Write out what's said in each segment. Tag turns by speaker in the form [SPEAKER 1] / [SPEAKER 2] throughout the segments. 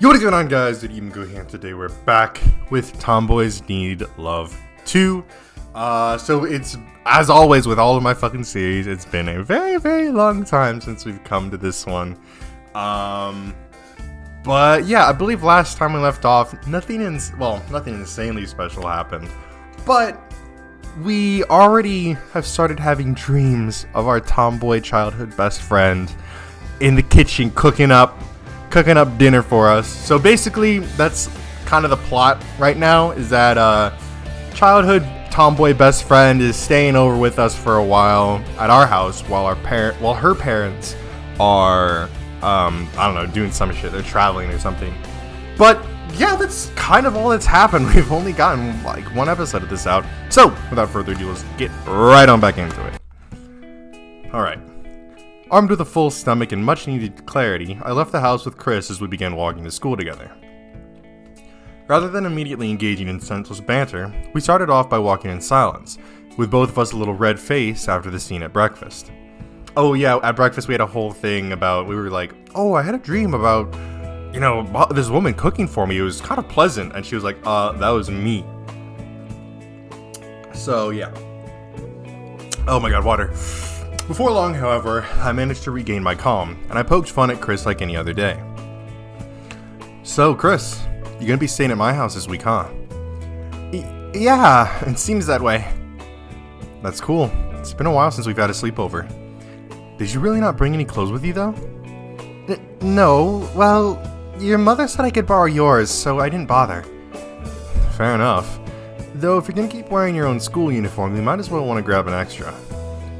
[SPEAKER 1] Yo, what is going on, guys? J.Yumeko here. Today we're back with Tomboys Need Love 2. So it's, as always with all of my fucking series, it's been a very, very long time since we've come to this one. But yeah, I believe last time we left off, nothing insanely special happened. But we already have started having dreams of our tomboy childhood best friend in the kitchen cooking up dinner for us. So basically, that's kind of the plot right now, is that childhood tomboy best friend is staying over with us for a while at our house while her parents are I don't know, doing some shit. They're traveling or something. But yeah, that's kind of all that's happened. We've only gotten like one episode of this out. So without further ado, let's get right on back into it. Alright. Armed with a full stomach and much needed clarity, I left the house with Chris as we began walking to school together. Rather than immediately engaging in senseless banter, we started off by walking in silence, with both of us a little red-faced after the scene at breakfast. Oh yeah, at breakfast we had a whole thing about, we were like, oh, I had a dream about, this woman cooking for me. It was kind of pleasant. And she was like, that was me. So yeah. Oh my god, water. Before long, however, I managed to regain my calm, and I poked fun at Chris like any other day. So, Chris, you gonna be staying at my house this week, huh? Yeah, it seems that way. That's cool. It's been a while since we've had a sleepover. Did you really not bring any clothes with you, though? No, well, your mother said I could borrow yours, so I didn't bother. Fair enough. Though, if you're gonna keep wearing your own school uniform, you might as well want to grab an extra.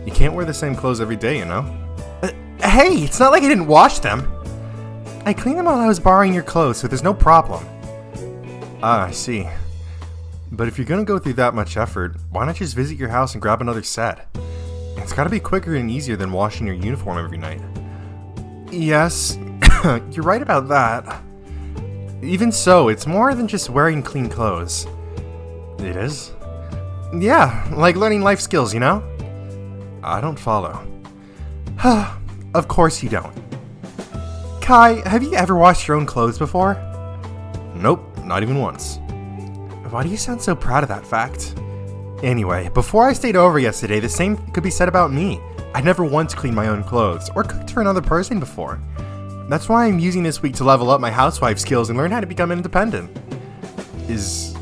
[SPEAKER 1] You can't wear the same clothes every day, you know? Hey, it's not like I didn't wash them. I cleaned them while I was borrowing your clothes, so there's no problem. Ah, I see. But if you're gonna go through that much effort, why not just visit your house and grab another set? It's gotta be quicker and easier than washing your uniform every night. Yes, you're right about that. Even so, it's more than just wearing clean clothes. It is? Yeah, like learning life skills, you know? I don't follow. Of course you don't. Kai, have you ever washed your own clothes before? Nope, not even once. Why do you sound so proud of that fact? Anyway, before I stayed over yesterday, the same could be said about me. I never once cleaned my own clothes, or cooked for another person before. That's why I'm using this week to level up my housewife skills and learn how to become independent. Is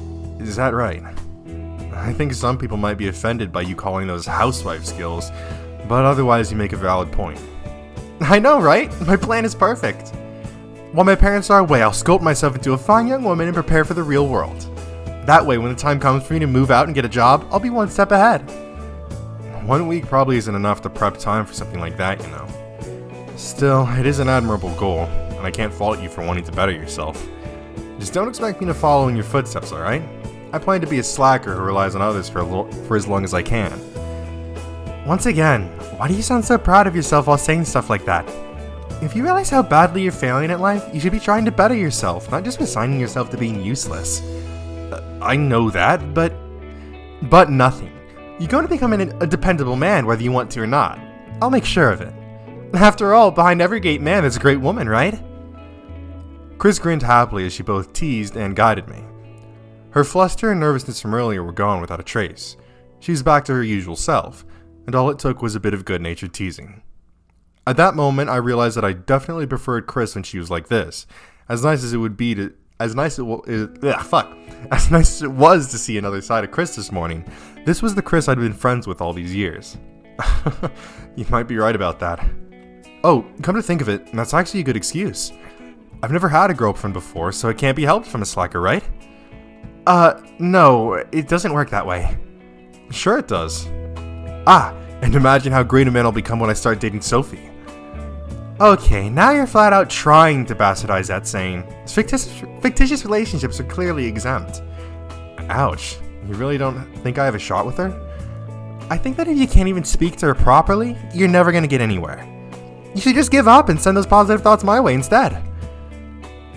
[SPEAKER 1] that right? I think some people might be offended by you calling those housewife skills, but otherwise you make a valid point. I know, right? My plan is perfect. While my parents are away, I'll sculpt myself into a fine young woman and prepare for the real world. That way, when the time comes for me to move out and get a job, I'll be one step ahead. 1 week probably isn't enough to prep time for something like that, you know. Still, it is an admirable goal, and I can't fault you for wanting to better yourself. Just don't expect me to follow in your footsteps, alright? I plan to be a slacker who relies on others for as long as I can. Once again, why do you sound so proud of yourself while saying stuff like that? If you realize how badly you're failing at life, you should be trying to better yourself, not just resigning yourself to being useless. I know that, but nothing. You're going to become a dependable man whether you want to or not. I'll make sure of it. After all, behind every great man there's a great woman, right? Chris grinned happily as she both teased and guided me. Her fluster and nervousness from earlier were gone without a trace. She was back to her usual self, and all it took was a bit of good-natured teasing. At that moment, I realized that I definitely preferred Chris when she was like this. As nice as it was to see another side of Chris this morning, this was the Chris I'd been friends with all these years. You might be right about that. Oh, come to think of it, that's actually a good excuse. I've never had a girlfriend before, so it can't be helped from a slacker, right? No, it doesn't work that way. Sure it does. Ah, and imagine how great a man I'll become when I start dating Sophie. Okay, now you're flat out trying to bastardize that saying. Fictitious relationships are clearly exempt. Ouch, you really don't think I have a shot with her? I think that if you can't even speak to her properly, you're never gonna get anywhere. You should just give up and send those positive thoughts my way instead.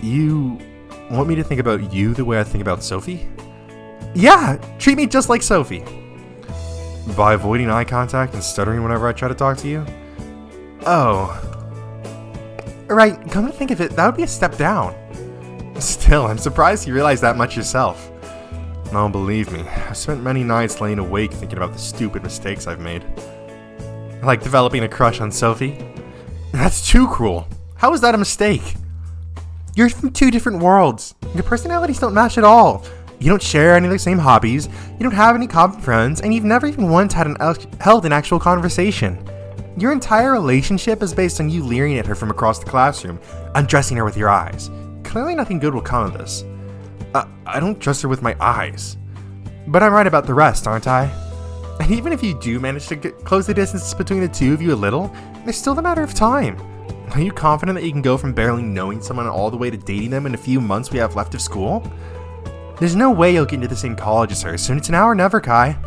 [SPEAKER 1] You want me to think about you the way I think about Sophie? Yeah, treat me just like Sophie. By avoiding eye contact and stuttering whenever I try to talk to you? Oh. Right, come to think of it, that would be a step down. Still, I'm surprised you realized that much yourself. No, believe me, I've spent many nights laying awake thinking about the stupid mistakes I've made. Like developing a crush on Sophie? That's too cruel. How is that a mistake? You're from two different worlds. Your personalities don't match at all. You don't share any of the same hobbies, you don't have any common friends, and you've never even once held an actual conversation. Your entire relationship is based on you leering at her from across the classroom, undressing her with your eyes. Clearly nothing good will come of this. I don't trust her with my eyes. But I'm right about the rest, aren't I? And even if you do manage to close the distance between the two of you a little, there's still a matter of time. Are you confident that you can go from barely knowing someone all the way to dating them in a few months we have left of school? There's no way you'll get into the same college as her, so it's now or never, Kai.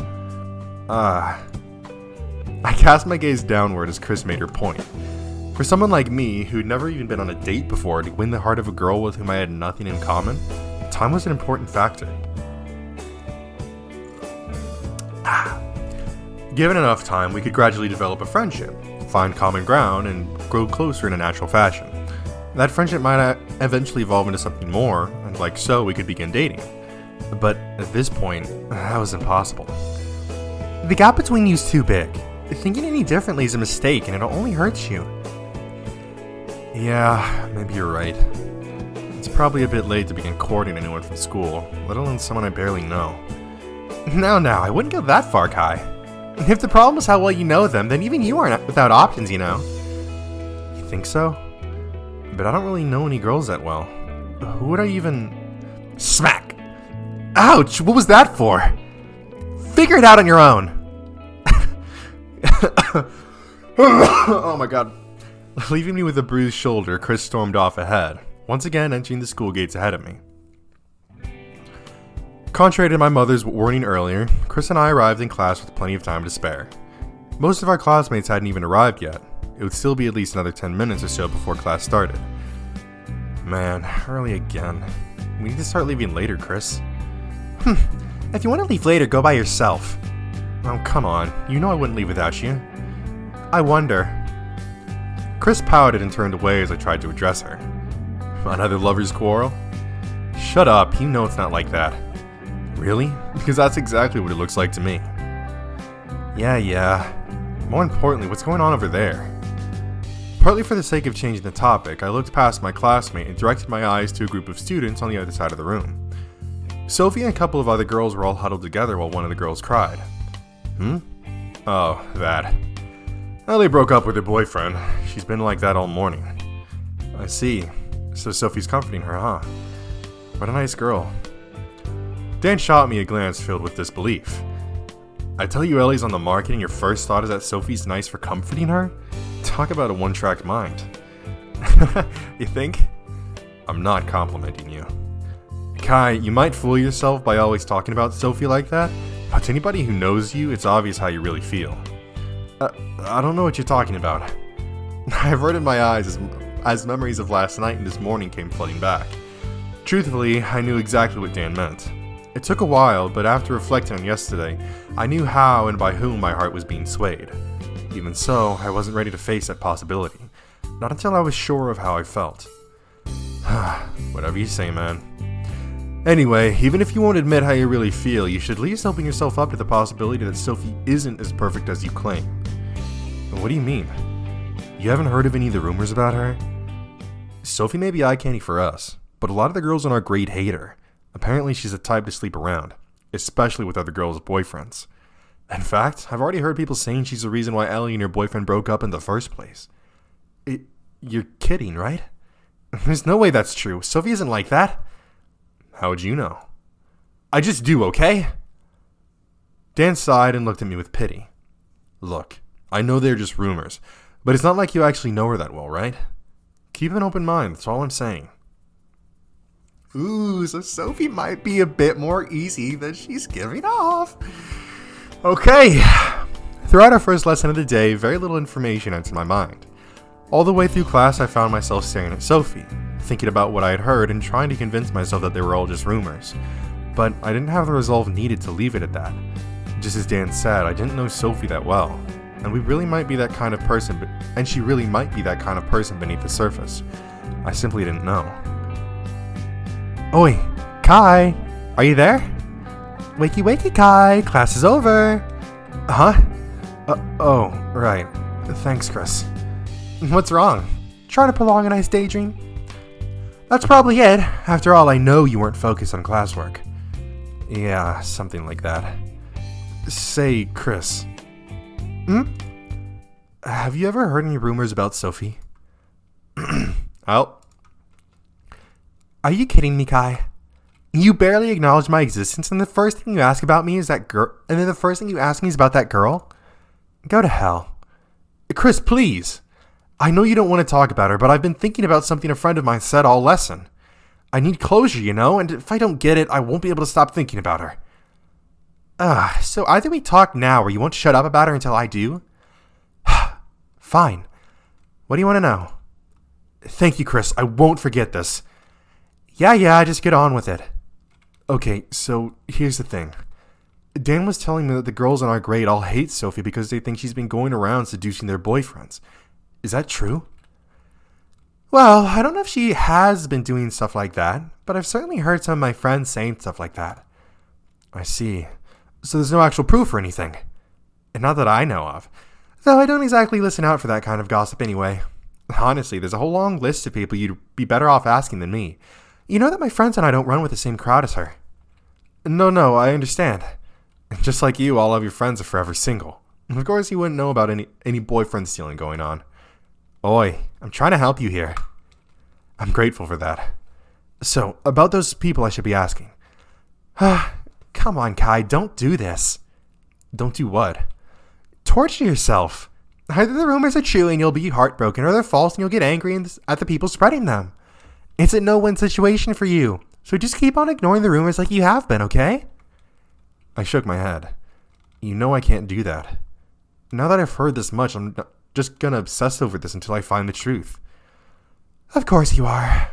[SPEAKER 1] I cast my gaze downward as Chris made her point. For someone like me, who'd never even been on a date before, to win the heart of a girl with whom I had nothing in common, time was an important factor. Given enough time, we could gradually develop a friendship, find common ground, and grow closer in a natural fashion. That friendship might eventually evolve into something more, and like so, we could begin dating. But at this point, that was impossible. The gap between you is too big. Thinking any differently is a mistake, and it'll only hurt you. Yeah, maybe you're right. It's probably a bit late to begin courting anyone from school, let alone someone I barely know. No, I wouldn't go that far, Kai. If the problem is how well you know them, then even you aren't without options, you know. You think so? But I don't really know any girls that well. Who would I even... Smack! Ouch! What was that for? Figure it out on your own! Oh my god. Leaving me with a bruised shoulder, Chris stormed off ahead, once again entering the school gates ahead of me. Contrary to my mother's warning earlier, Chris and I arrived in class with plenty of time to spare. Most of our classmates hadn't even arrived yet. It would still be at least another 10 minutes or so before class started. Man, early again. We need to start leaving later, Chris. If you want to leave later, go by yourself. Oh, come on. You know I wouldn't leave without you. I wonder. Chris pouted and turned away as I tried to address her. Another lover's quarrel? Shut up, you know it's not like that. Really? Because that's exactly what it looks like to me. Yeah. More importantly, what's going on over there? Partly for the sake of changing the topic, I looked past my classmate and directed my eyes to a group of students on the other side of the room. Sophie and a couple of other girls were all huddled together while one of the girls cried. Oh, that. Well, they broke up with her boyfriend. She's been like that all morning. I see. So Sophie's comforting her, huh? What a nice girl. Dan shot me a glance filled with disbelief. I tell you Ellie's on the market and your first thought is that Sophie's nice for comforting her? Talk about a one-track mind. You think? I'm not complimenting you. Kai, you might fool yourself by always talking about Sophie like that, but to anybody who knows you, it's obvious how you really feel. I don't know what you're talking about. I averted my eyes as memories of last night and this morning came flooding back. Truthfully, I knew exactly what Dan meant. It took a while, but after reflecting on yesterday, I knew how and by whom my heart was being swayed. Even so, I wasn't ready to face that possibility. Not until I was sure of how I felt. Whatever you say, man. Anyway, even if you won't admit how you really feel, you should at least open yourself up to the possibility that Sophie isn't as perfect as you claim. What do you mean? You haven't heard of any of the rumors about her? Sophie may be eye candy for us, but a lot of the girls in our grade hate her. Apparently she's the type to sleep around, especially with other girls' boyfriends. In fact, I've already heard people saying she's the reason why Ellie and her boyfriend broke up in the first place. You're kidding, right? There's no way that's true. Sophie isn't like that. How would you know? I just do, okay? Dan sighed and looked at me with pity. Look, I know they're just rumors, but it's not like you actually know her that well, right? Keep an open mind, that's all I'm saying. Ooh, so Sophie might be a bit more easy than she's giving off. Okay. Throughout our first lesson of the day, very little information entered my mind. All the way through class, I found myself staring at Sophie, thinking about what I had heard and trying to convince myself that they were all just rumors. But I didn't have the resolve needed to leave it at that. Just as Dan said, I didn't know Sophie that well, and we really might be that kind of person, and she really might be that kind of person beneath the surface. I simply didn't know. Oi, Kai, are you there? Wakey wakey, Kai, class is over. Huh? Oh, right. Thanks, Chris. What's wrong? Trying to prolong a nice daydream? That's probably it. After all, I know you weren't focused on classwork. Yeah, something like that. Say, Chris. Have you ever heard any rumors about Sophie? Oh. Are you kidding me, Kai? You barely acknowledge my existence, and the first thing you ask about me is that girl. And then the first thing you ask me is about that girl? Go to hell. Chris, please. I know you don't want to talk about her, but I've been thinking about something a friend of mine said all lesson. I need closure, you know, and if I don't get it, I won't be able to stop thinking about her. So either we talk now or you won't shut up about her until I do? Fine. What do you want to know? Thank you, Chris. I won't forget this. Yeah, just get on with it. Okay, so here's the thing. Dan was telling me that the girls in our grade all hate Sophie because they think she's been going around seducing their boyfriends. Is that true? Well, I don't know if she has been doing stuff like that, but I've certainly heard some of my friends saying stuff like that. I see. So there's no actual proof or anything. And not that I know of. Though I don't exactly listen out for that kind of gossip anyway. Honestly, there's a whole long list of people you'd be better off asking than me. You know that my friends and I don't run with the same crowd as her. No, I understand. Just like you, all of your friends are forever single. Of course you wouldn't know about any boyfriend stealing going on. Oi, I'm trying to help you here. I'm grateful for that. So, about those people I should be asking. Come on, Kai, don't do this. Don't do what? Torture yourself. Either the rumors are true and you'll be heartbroken, or they're false and you'll get angry at the people spreading them. It's a no-win situation for you. So just keep on ignoring the rumors like you have been, okay? I shook my head. You know I can't do that. Now that I've heard this much, I'm just gonna obsess over this until I find the truth. Of course you are.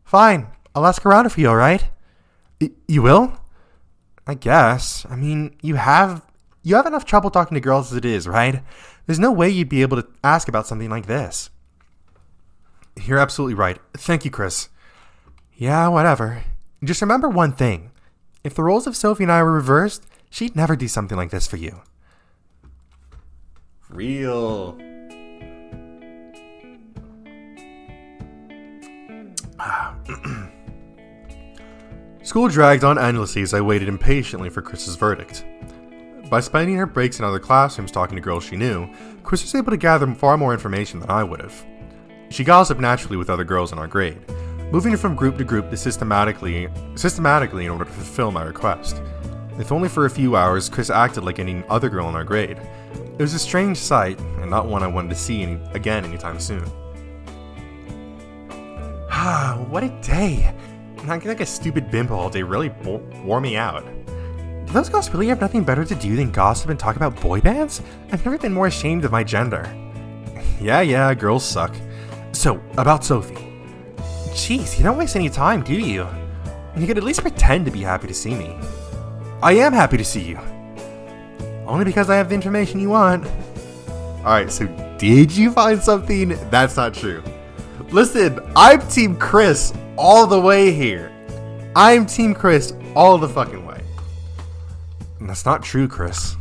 [SPEAKER 1] Fine, I'll ask around for you, alright? You will? I guess. I mean, you have enough trouble talking to girls as it is, right? There's no way you'd be able to ask about something like this. You're absolutely right. Thank you, Chris. Yeah, whatever. Just remember one thing. If the roles of Sophie and I were reversed, she'd never do something like this for you. Real. School dragged on endlessly as I waited impatiently for Chris's verdict. By spending her breaks in other classrooms talking to girls she knew, Chris was able to gather far more information than I would have. She gossiped naturally with other girls in our grade, moving from group to group systematically in order to fulfill my request. If only for a few hours, Chris acted like any other girl in our grade. It was a strange sight, and not one I wanted to see again anytime soon. What a day! Acting like a stupid bimbo all day really wore me out. Do those girls really have nothing better to do than gossip and talk about boy bands? I've never been more ashamed of my gender. Yeah, girls suck. So, about Sophie. Jeez, you don't waste any time, do you? You could at least pretend to be happy to see me. I am happy to see you. Only because I have the information you want. Alright, so did you find something? That's not true. Listen, I'm Team Chris all the way here. I'm Team Chris all the fucking way. And that's not true, Chris.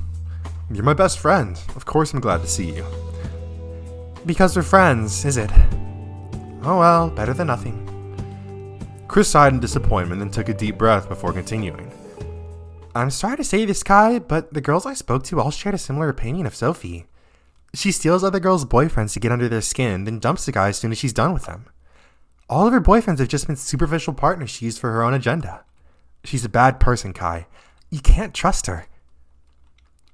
[SPEAKER 1] You're my best friend. Of course I'm glad to see you. Because we're friends, is it? Oh well, better than nothing. Chris sighed in disappointment and took a deep breath before continuing. I'm sorry to say this, Kai, but the girls I spoke to all shared a similar opinion of Sophie. She steals other girls' boyfriends to get under their skin, then dumps the guy as soon as she's done with them. All of her boyfriends have just been superficial partners she used for her own agenda. She's a bad person, Kai. You can't trust her.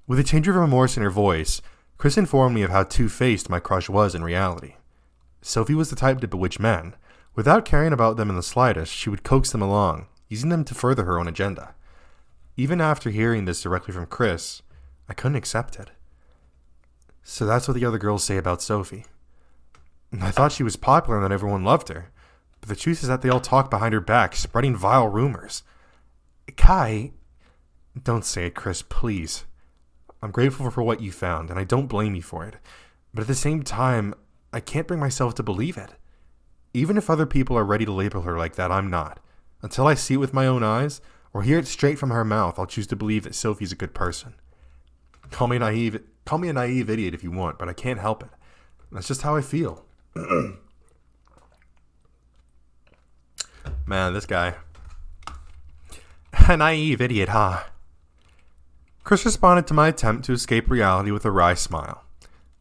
[SPEAKER 1] With a tinge of remorse in her voice, Chris informed me of how two-faced my crush was in reality. Sophie was the type to bewitch men. Without caring about them in the slightest, she would coax them along, using them to further her own agenda. Even after hearing this directly from Chris, I couldn't accept it. So that's what the other girls say about Sophie. I thought she was popular and that everyone loved her, but the truth is that they all talk behind her back, spreading vile rumors. Kai, don't say it, Chris, please. I'm grateful for what you found, and I don't blame you for it, but at the same time, I can't bring myself to believe it. Even if other people are ready to label her like that, I'm not. Until I see it with my own eyes, or hear it straight from her mouth, I'll choose to believe that Sophie's a good person. Call me a naive idiot if you want, but I can't help it. That's just how I feel. Man, this guy. A naive idiot, huh? Chris responded to my attempt to escape reality with a wry smile.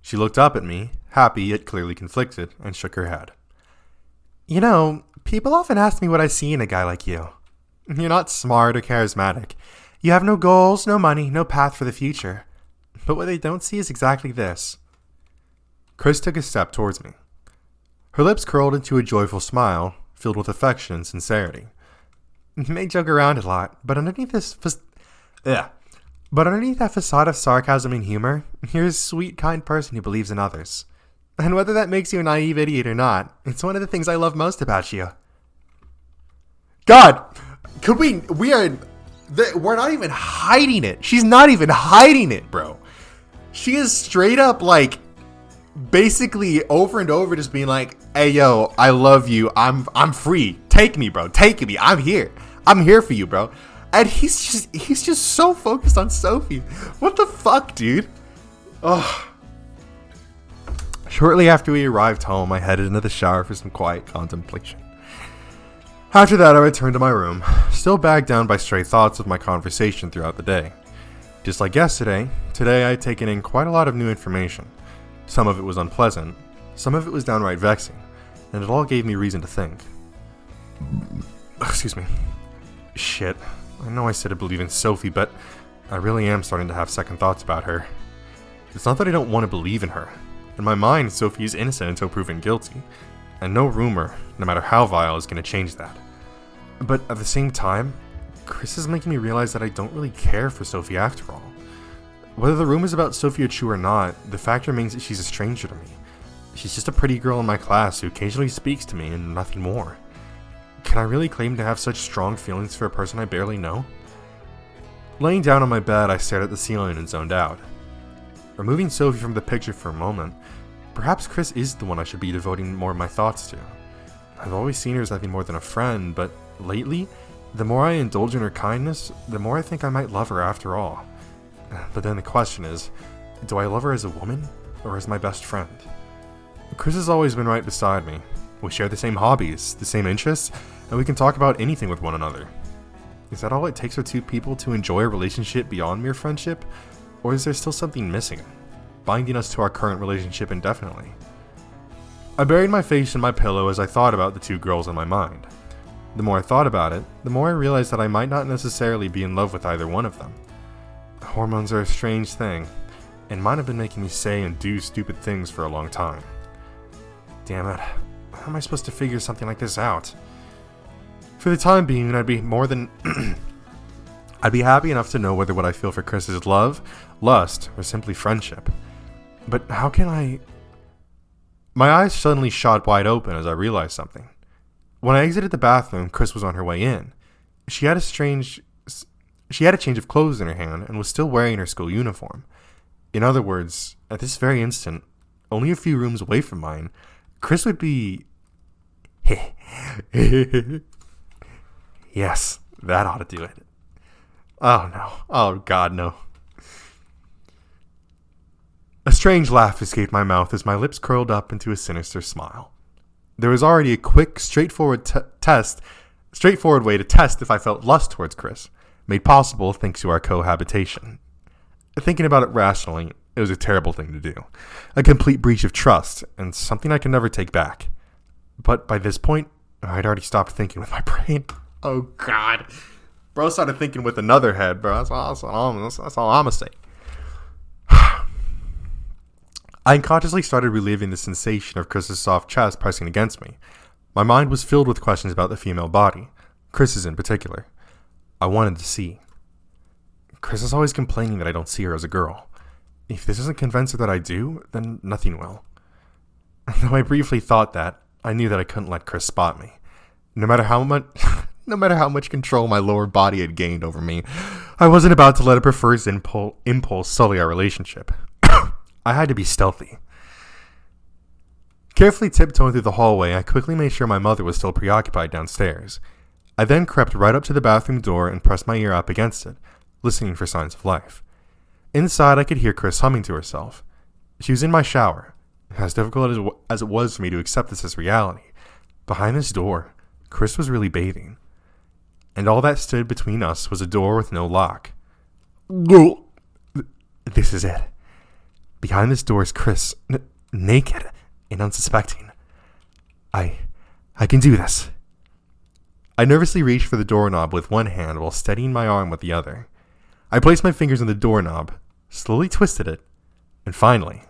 [SPEAKER 1] She looked up at me, happy yet clearly conflicted, and shook her head. You know, people often ask me what I see in a guy like you. You're not smart or charismatic. You have no goals, no money, no path for the future. But what they don't see is exactly this. Chris took a step towards me. Her lips curled into a joyful smile, filled with affection and sincerity. You may joke around a lot, but underneath that facade of sarcasm and humor, you're a sweet, kind person who believes in others. And whether that makes you a naive idiot or not, it's one of the things I love most about you. God, we're not even hiding it. She's not even hiding it, bro. She is straight up like, basically over and over just being like, hey yo, I love you. I'm free. Take me, bro. Take me. I'm here. I'm here for you, bro. And he's just so focused on Sophie. What the fuck, dude? Ugh. Shortly after we arrived home, I headed into the shower for some quiet contemplation. After that, I returned to my room, still bagged down by stray thoughts of my conversation throughout the day. Just like yesterday, today I had taken in quite a lot of new information. Some of it was unpleasant, some of it was downright vexing, and it all gave me reason to think. Excuse me. Shit, I know I said I believe in Sophie, but I really am starting to have second thoughts about her. It's not that I don't want to believe in her. In my mind, Sophie is innocent until proven guilty, and no rumor, no matter how vile, is going to change that. But at the same time, Chris is making me realize that I don't really care for Sophie after all. Whether the rumors about Sophie are true or not, the fact remains that she's a stranger to me. She's just a pretty girl in my class who occasionally speaks to me and nothing more. Can I really claim to have such strong feelings for a person I barely know? Laying down on my bed, I stared at the ceiling and zoned out. Removing Sophie from the picture for a moment, perhaps Chris is the one I should be devoting more of my thoughts to. I've always seen her as nothing more than a friend, but lately, the more I indulge in her kindness, the more I think I might love her after all. But then the question is, do I love her as a woman, or as my best friend? Chris has always been right beside me. We share the same hobbies, the same interests, and we can talk about anything with one another. Is that all it takes for two people to enjoy a relationship beyond mere friendship? Or is there still something missing, binding us to our current relationship indefinitely? I buried my face in my pillow as I thought about the two girls in my mind. The more I thought about it, the more I realized that I might not necessarily be in love with either one of them. Hormones are a strange thing, and might have been making me say and do stupid things for a long time. Damn it, how am I supposed to figure something like this out? For the time being, I'd be happy enough to know whether what I feel for Chris is love, lust, or simply friendship. But how can I... My eyes suddenly shot wide open as I realized something. When I exited the bathroom, Chris was on her way in. She had a change of clothes in her hand and was still wearing her school uniform. In other words, at this very instant, only a few rooms away from mine, Chris would be... Yes, that ought to do it. Oh no. Oh god, no. A strange laugh escaped my mouth as my lips curled up into a sinister smile. There was already a quick, straightforward way to test if I felt lust towards Chris, made possible thanks to our cohabitation. Thinking about it rationally, it was a terrible thing to do. A complete breach of trust, and something I can never take back. But by this point, I'd already stopped thinking with my brain. Oh god. Bro started thinking with another head, bro. That's all I'm gonna say. I unconsciously started reliving the sensation of Chris's soft chest pressing against me. My mind was filled with questions about the female body, Chris's in particular. I wanted to see. Chris is always complaining that I don't see her as a girl. If this doesn't convince her that I do, then nothing will. Though I briefly thought that, I knew that I couldn't let Chris spot me. No matter how much control my lower body had gained over me, I wasn't about to let a perverse impulse sully our relationship. I had to be stealthy. Carefully tiptoeing through the hallway, I quickly made sure my mother was still preoccupied downstairs. I then crept right up to the bathroom door and pressed my ear up against it, listening for signs of life. Inside, I could hear Chris humming to herself. She was in my shower. As difficult as it was for me to accept this as reality, behind this door, Chris was really bathing. And all that stood between us was a door with no lock. This is it. Behind this door is Chris, naked and unsuspecting. I can do this. I nervously reached for the doorknob with one hand while steadying my arm with the other. I placed my fingers on the doorknob, slowly twisted it, and finally...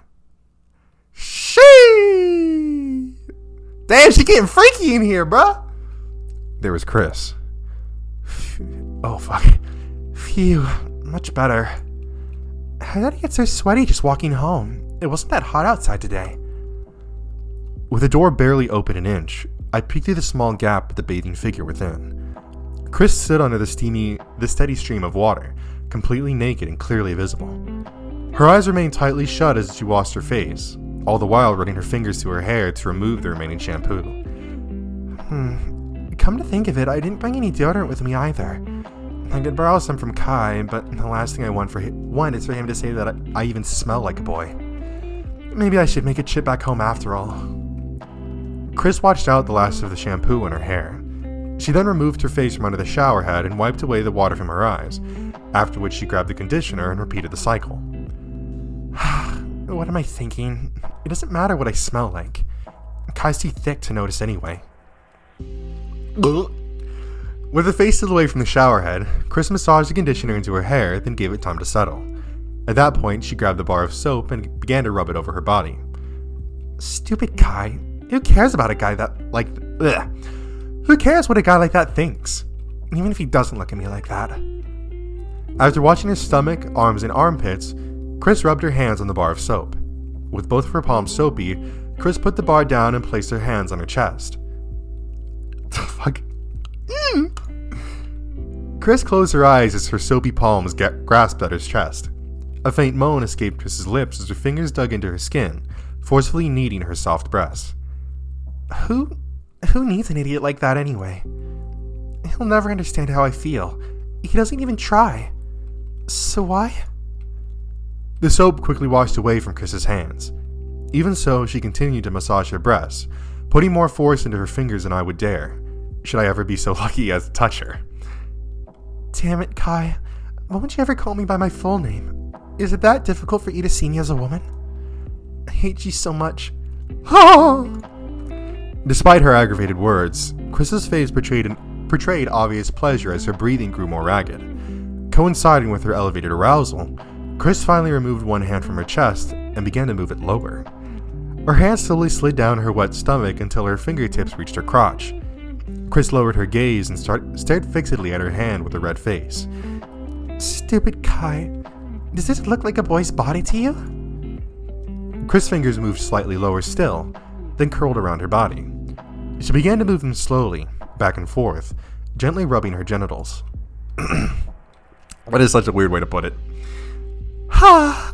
[SPEAKER 1] Shee! Damn, she getting freaky in here, bruh! There was Chris. Oh, fuck. Phew, much better. How did I get so sweaty just walking home? It wasn't that hot outside today. With the door barely open an inch, I peeked through the small gap at the bathing figure within. Chris stood under the steady stream of water, completely naked and clearly visible. Her eyes remained tightly shut as she washed her face, all the while running her fingers through her hair to remove the remaining shampoo. Come to think of it, I didn't bring any deodorant with me either. I could borrow some from Kai, but the last thing I want is for him to say that I even smell like a boy. Maybe I should make a trip back home after all. Chris watched out the last of the shampoo in her hair. She then removed her face from under the shower head and wiped away the water from her eyes, after which she grabbed the conditioner and repeated the cycle. What am I thinking? It doesn't matter what I smell like. Kai's too thick to notice anyway. With her face away from the shower head, Chris massaged the conditioner into her hair, then gave it time to settle. At that point, she grabbed the bar of soap and began to rub it over her body. Stupid Kai. Who cares about a guy that, Who cares what a guy like that thinks? Even if he doesn't look at me like that. After watching his stomach, arms, and armpits, Chris rubbed her hands on the bar of soap. With both of her palms soapy, Chris put the bar down and placed her hands on her chest. Fuck. Chris closed her eyes as her soapy palms grasped at his chest. A faint moan escaped Chris's lips as her fingers dug into her skin, forcefully kneading her soft breasts. Who needs an idiot like that anyway? He'll never understand how I feel. He doesn't even try. So why? The soap quickly washed away from Chris's hands. Even so, she continued to massage her breasts, putting more force into her fingers than I would dare, should I ever be so lucky as to touch her. Damn it, Kai. Why won't you ever call me by my full name? Is it that difficult for you to see me as a woman? I hate you so much. Despite her aggravated words, Chris's face portrayed obvious pleasure as her breathing grew more ragged. Coinciding with her elevated arousal, Chris finally removed one hand from her chest and began to move it lower. Her hand slowly slid down her wet stomach until her fingertips reached her crotch. Chris lowered her gaze and stared fixedly at her hand with a red face. Stupid Kai. Does this look like a boy's body to you? Chris' fingers moved slightly lower still, then curled around her body. She began to move them slowly, back and forth, gently rubbing her genitals. That is such a weird way to put it. Kai,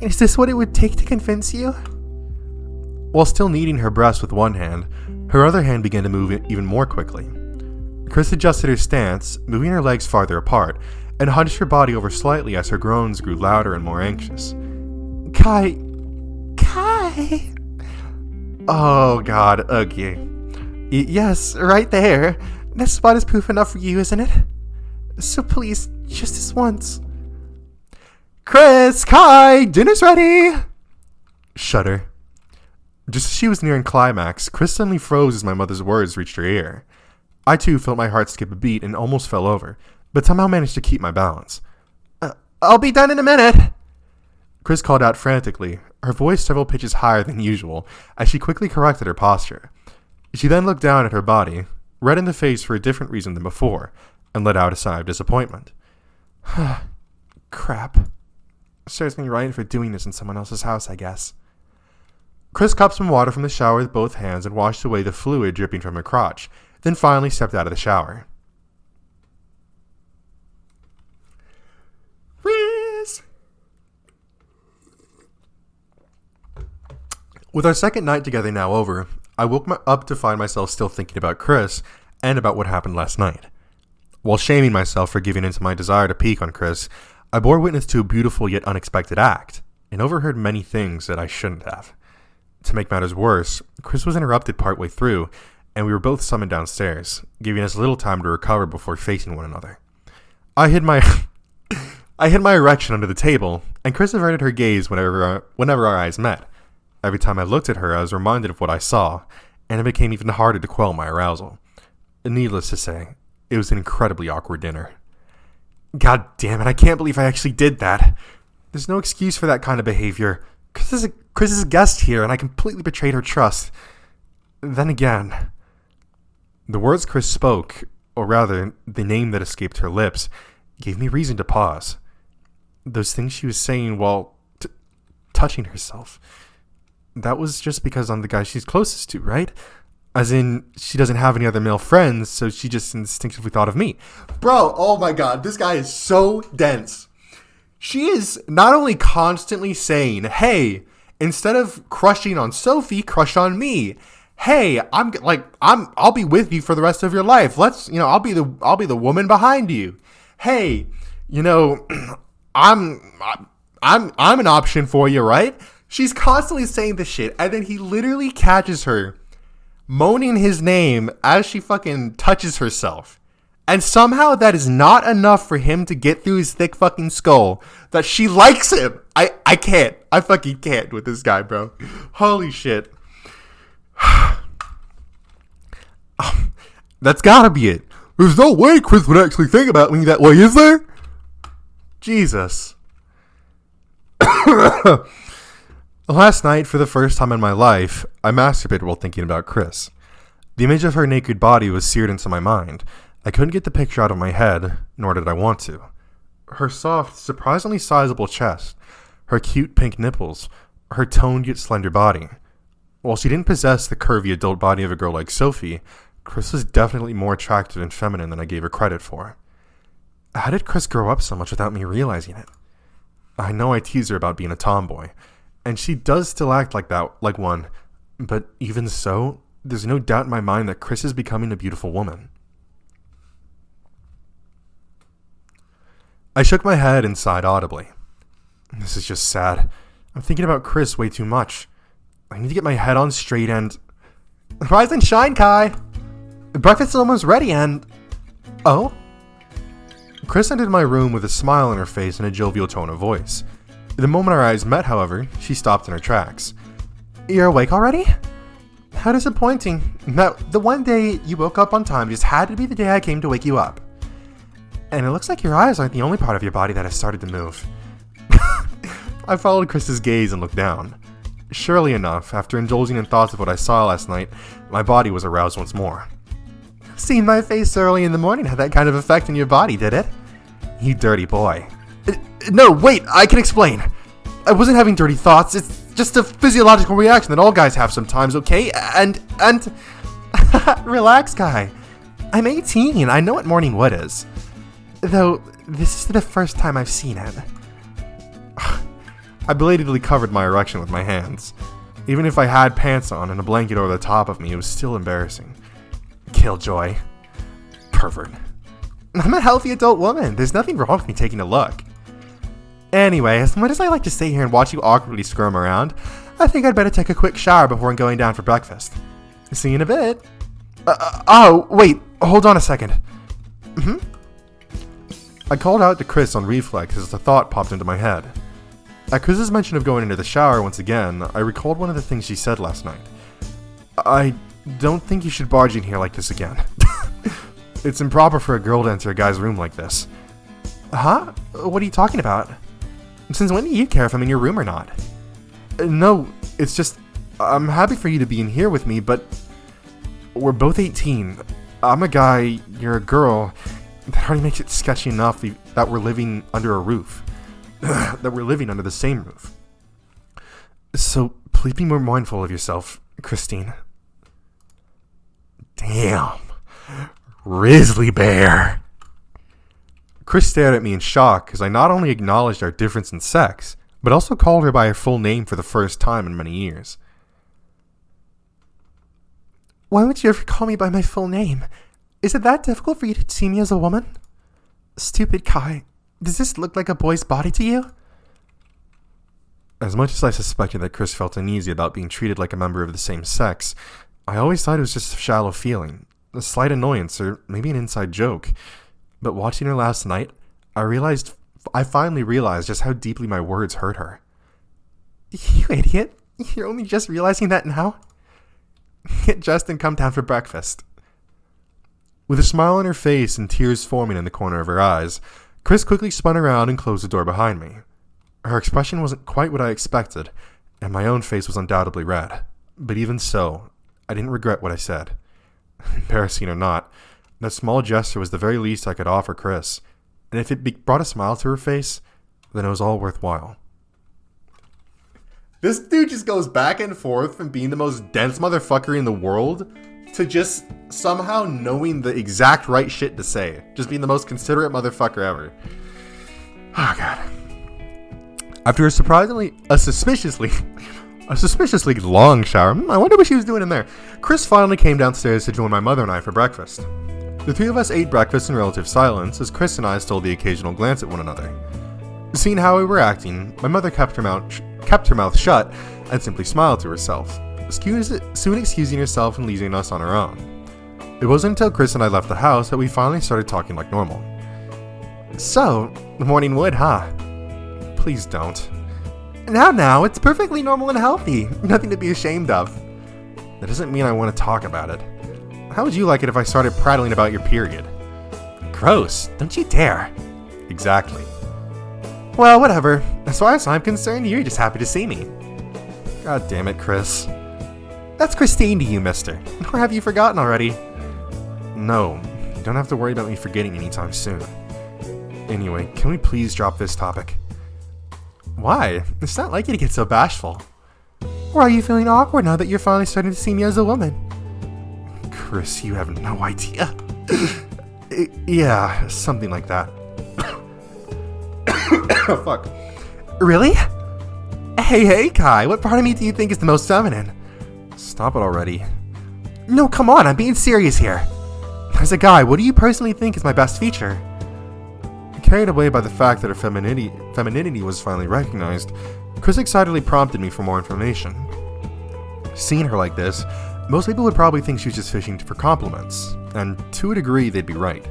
[SPEAKER 1] Is this what it would take to convince you? While still kneading her breast with one hand, her other hand began to move even more quickly. Chris adjusted her stance, moving her legs farther apart, and hunched her body over slightly as her groans grew louder and more anxious. Kai. Oh god, okay. Yes, right there. That spot is proof enough for you, isn't it? So please, just this once. Chris, Kai, dinner's ready! Shudder. Just as she was nearing climax, Chris suddenly froze as my mother's words reached her ear. I too felt my heart skip a beat and almost fell over, but somehow managed to keep my balance. I'll be done in a minute! Chris called out frantically, her voice several pitches higher than usual, as she quickly corrected her posture. She then looked down at her body, red in the face for a different reason than before, and let out a sigh of disappointment. Crap. Serves me right for doing this in someone else's house, I guess. Chris cupped some water from the shower with both hands and washed away the fluid dripping from her crotch, then finally stepped out of the shower. Riz! With our second night together now over, I woke up to find myself still thinking about Chris and about what happened last night. While shaming myself for giving in to my desire to peek on Chris, I bore witness to a beautiful yet unexpected act, and overheard many things that I shouldn't have. To make matters worse, Chris was interrupted partway through, and we were both summoned downstairs, giving us little time to recover before facing one another. I hid my erection under the table, and Chris averted her gaze whenever our eyes met. Every time I looked at her, I was reminded of what I saw, and it became even harder to quell my arousal. Needless to say, it was an incredibly awkward dinner. God damn it, I can't believe I actually did that. There's no excuse for that kind of behavior. Chris is a guest here, and I completely betrayed her trust. Then again, the words Chris spoke, or rather, the name that escaped her lips, gave me reason to pause. Those things she was saying while touching herself. That was just because I'm the guy she's closest to, right? As in, she doesn't have any other male friends, so she just instinctively thought of me. Bro, oh my god, this guy is so dense. She is not only constantly saying, hey, instead of crushing on Sophie, crush on me. Hey, I'll be with you for the rest of your life. I'll be the woman behind you. Hey, I'm an option for you, right? She's constantly saying this shit, and then he literally catches her moaning his name as she fucking touches herself. And somehow that is not enough for him to get through his thick fucking skull that she likes him. I can't. I fucking can't with this guy, bro. Holy shit. That's gotta be it. There's no way Chris would actually think about me that way, is there? Jesus. Last night, for the first time in my life, I masturbated while thinking about Chris. The image of her naked body was seared into my mind. I couldn't get the picture out of my head, nor did I want to. Her soft, surprisingly sizable chest, her cute pink nipples, her toned yet slender body. While she didn't possess the curvy adult body of a girl like Sophie, Chris was definitely more attractive and feminine than I gave her credit for. How did Chris grow up so much without me realizing it? I know I tease her about being a tomboy, and she does still act like one, but even so, there's no doubt in my mind that Chris is becoming a beautiful woman. I shook my head and sighed audibly. This is just sad. I'm thinking about Chris way too much. I need to get my head on straight and... Rise and shine, Kai! Breakfast is almost ready and... Oh? Chris entered my room with a smile on her face and a jovial tone of voice. The moment our eyes met, however, she stopped in her tracks. You're awake already? How disappointing. Now, the one day you woke up on time just had to be the day I came to wake you up. And it looks like your eyes aren't the only part of your body that has started to move. I followed Chris's gaze and looked down. Surely enough, after indulging in thoughts of what I saw last night, my body was aroused once more. Seeing my face early in the morning had that kind of effect on your body, did it? You dirty boy. No, wait, I can explain. I wasn't having dirty thoughts. It's just a physiological reaction that all guys have sometimes, okay? And relax, Kai. I'm 18. I know what morning wood is. Though, this is the first time I've seen it. I belatedly covered my erection with my hands. Even if I had pants on and a blanket over the top of me, it was still embarrassing. Killjoy. Pervert. I'm a healthy adult woman. There's nothing wrong with me taking a look. Anyway, as much as I like to stay here and watch you awkwardly squirm around, I think I'd better take a quick shower before going down for breakfast. See you in a bit. Oh, wait, hold on a second. I called out to Chris on reflex as the thought popped into my head. At Chris's mention of going into the shower once again, I recalled one of the things she said last night. I don't think you should barge in here like this again. It's improper for a girl to enter a guy's room like this. Huh? What are you talking about? Since when do you care if I'm in your room or not? No, it's just, I'm happy for you to be in here with me, but we're both 18. I'm a guy, you're a girl. That already makes it sketchy enough that we're living under a roof. That we're living under the same roof. So, please be more mindful of yourself, Christine. Damn. Grizzly bear. Chris stared at me in shock as I not only acknowledged our difference in sex, but also called her by her full name for the first time in many years. Why would you ever call me by my full name? Is it that difficult for you to see me as a woman? Stupid Kai. Does this look like a boy's body to you? As much as I suspected that Chris felt uneasy about being treated like a member of the same sex, I always thought it was just a shallow feeling, a slight annoyance, or maybe an inside joke. But watching her last night, I finally realized just how deeply my words hurt her. You idiot. You're only just realizing that now? Get dressed and come down for breakfast. With a smile on her face and tears forming in the corner of her eyes, Chris quickly spun around and closed the door behind me. Her expression wasn't quite what I expected, and my own face was undoubtedly red. But even so, I didn't regret what I said. Embarrassing or not, that small gesture was the very least I could offer Chris, and if it brought a smile to her face, then it was all worthwhile. This dude just goes back and forth from being the most dense motherfucker in the world to just somehow knowing the exact right shit to say. Just being the most considerate motherfucker ever. Oh, God. After a suspiciously long shower, I wonder what she was doing in there, Chris finally came downstairs to join my mother and I for breakfast. The three of us ate breakfast in relative silence as Chris and I stole the occasional glance at one another. Seeing how we were acting, my mother kept her mouth shut and simply smiled to herself, soon excusing herself and leaving us on our own. It wasn't until Chris and I left the house that we finally started talking like normal. So, the morning wood, huh? Please don't. Now, it's perfectly normal and healthy. Nothing to be ashamed of. That doesn't mean I want to talk about it. How would you like it if I started prattling about your period? Gross, don't you dare. Exactly. Well, whatever. As far as I'm concerned, you're just happy to see me. God damn it, Chris. That's Christine to you, mister. Or have you forgotten already? No, you don't have to worry about me forgetting anytime soon. Anyway, can we please drop this topic? Why? It's not like you to get so bashful. Or are you feeling awkward now that you're finally starting to see me as a woman? Chris, you have no idea. Yeah, something like that. Oh, fuck. Really? Hey, Kai, what part of me do you think is the most feminine? Stop it already. No, come on, I'm being serious here. As a guy, what do you personally think is my best feature? Carried away by the fact that her femininity was finally recognized, Chris excitedly prompted me for more information. Seeing her like this, most people would probably think she was just fishing for compliments, and to a degree they'd be right.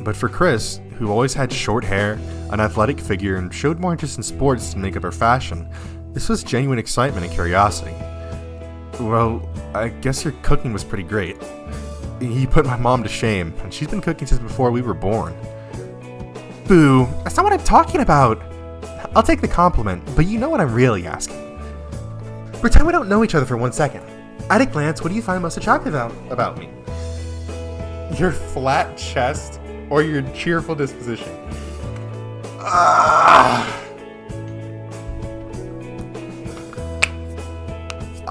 [SPEAKER 1] But for Chris, who always had short hair, an athletic figure, and showed more interest in sports than makeup or fashion, this was genuine excitement and curiosity. Well, I guess your cooking was pretty great. You put my mom to shame, and she's been cooking since before we were born. Boo, that's not what I'm talking about. I'll take the compliment, but you know what I'm really asking. Pretend we don't know each other for 1 second. At a glance, what do you find most attractive about me? Your flat chest or your cheerful disposition?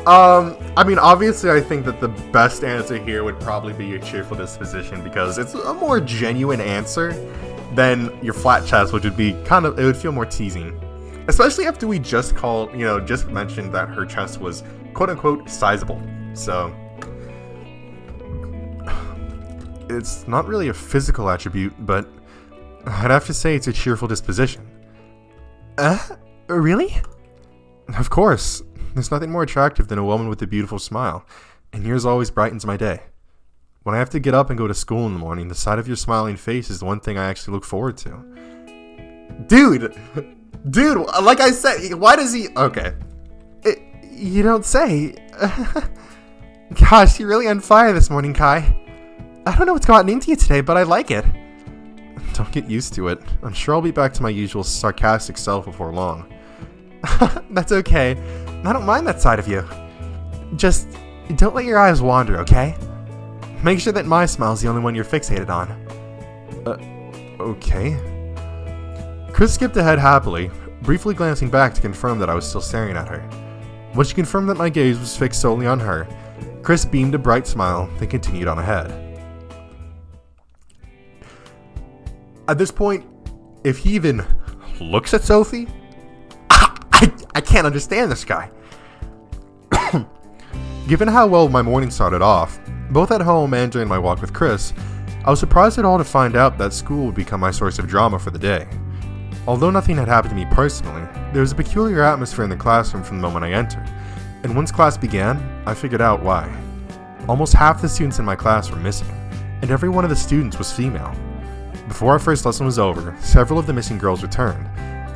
[SPEAKER 1] I mean, obviously I think that the best answer here would probably be your cheerful disposition because it's a more genuine answer than your flat chest, which would be it would feel more teasing. Especially after we just mentioned that her chest was quote-unquote sizable. So, it's not really a physical attribute, but I'd have to say it's a cheerful disposition. Really? Of course. There's nothing more attractive than a woman with a beautiful smile, and yours always brightens my day. When I have to get up and go to school in the morning, the sight of your smiling face is the one thing I actually look forward to. Dude, like I said, why does he... Okay. You don't say. Gosh, you're really on fire this morning, Kai. I don't know what's gotten into you today, but I like it. Don't get used to it. I'm sure I'll be back to my usual sarcastic self before long. That's okay. I don't mind that side of you. Just don't let your eyes wander, okay? Make sure that my smile's the only one you're fixated on. Okay. Chris skipped ahead happily, briefly glancing back to confirm that I was still staring at her. When she confirmed that my gaze was fixed solely on her, Chris beamed a bright smile, then continued on ahead. At this point, if he even looks at Sophie, I can't understand this guy. Given how well my morning started off, Both at home and during my walk with Chris, I was surprised at all to find out that school would become my source of drama for the day. Although nothing had happened to me personally, there was a peculiar atmosphere in the classroom from the moment I entered, and once class began, I figured out why. Almost half the students in my class were missing, and every one of the students was female. Before our first lesson was over, several of the missing girls returned.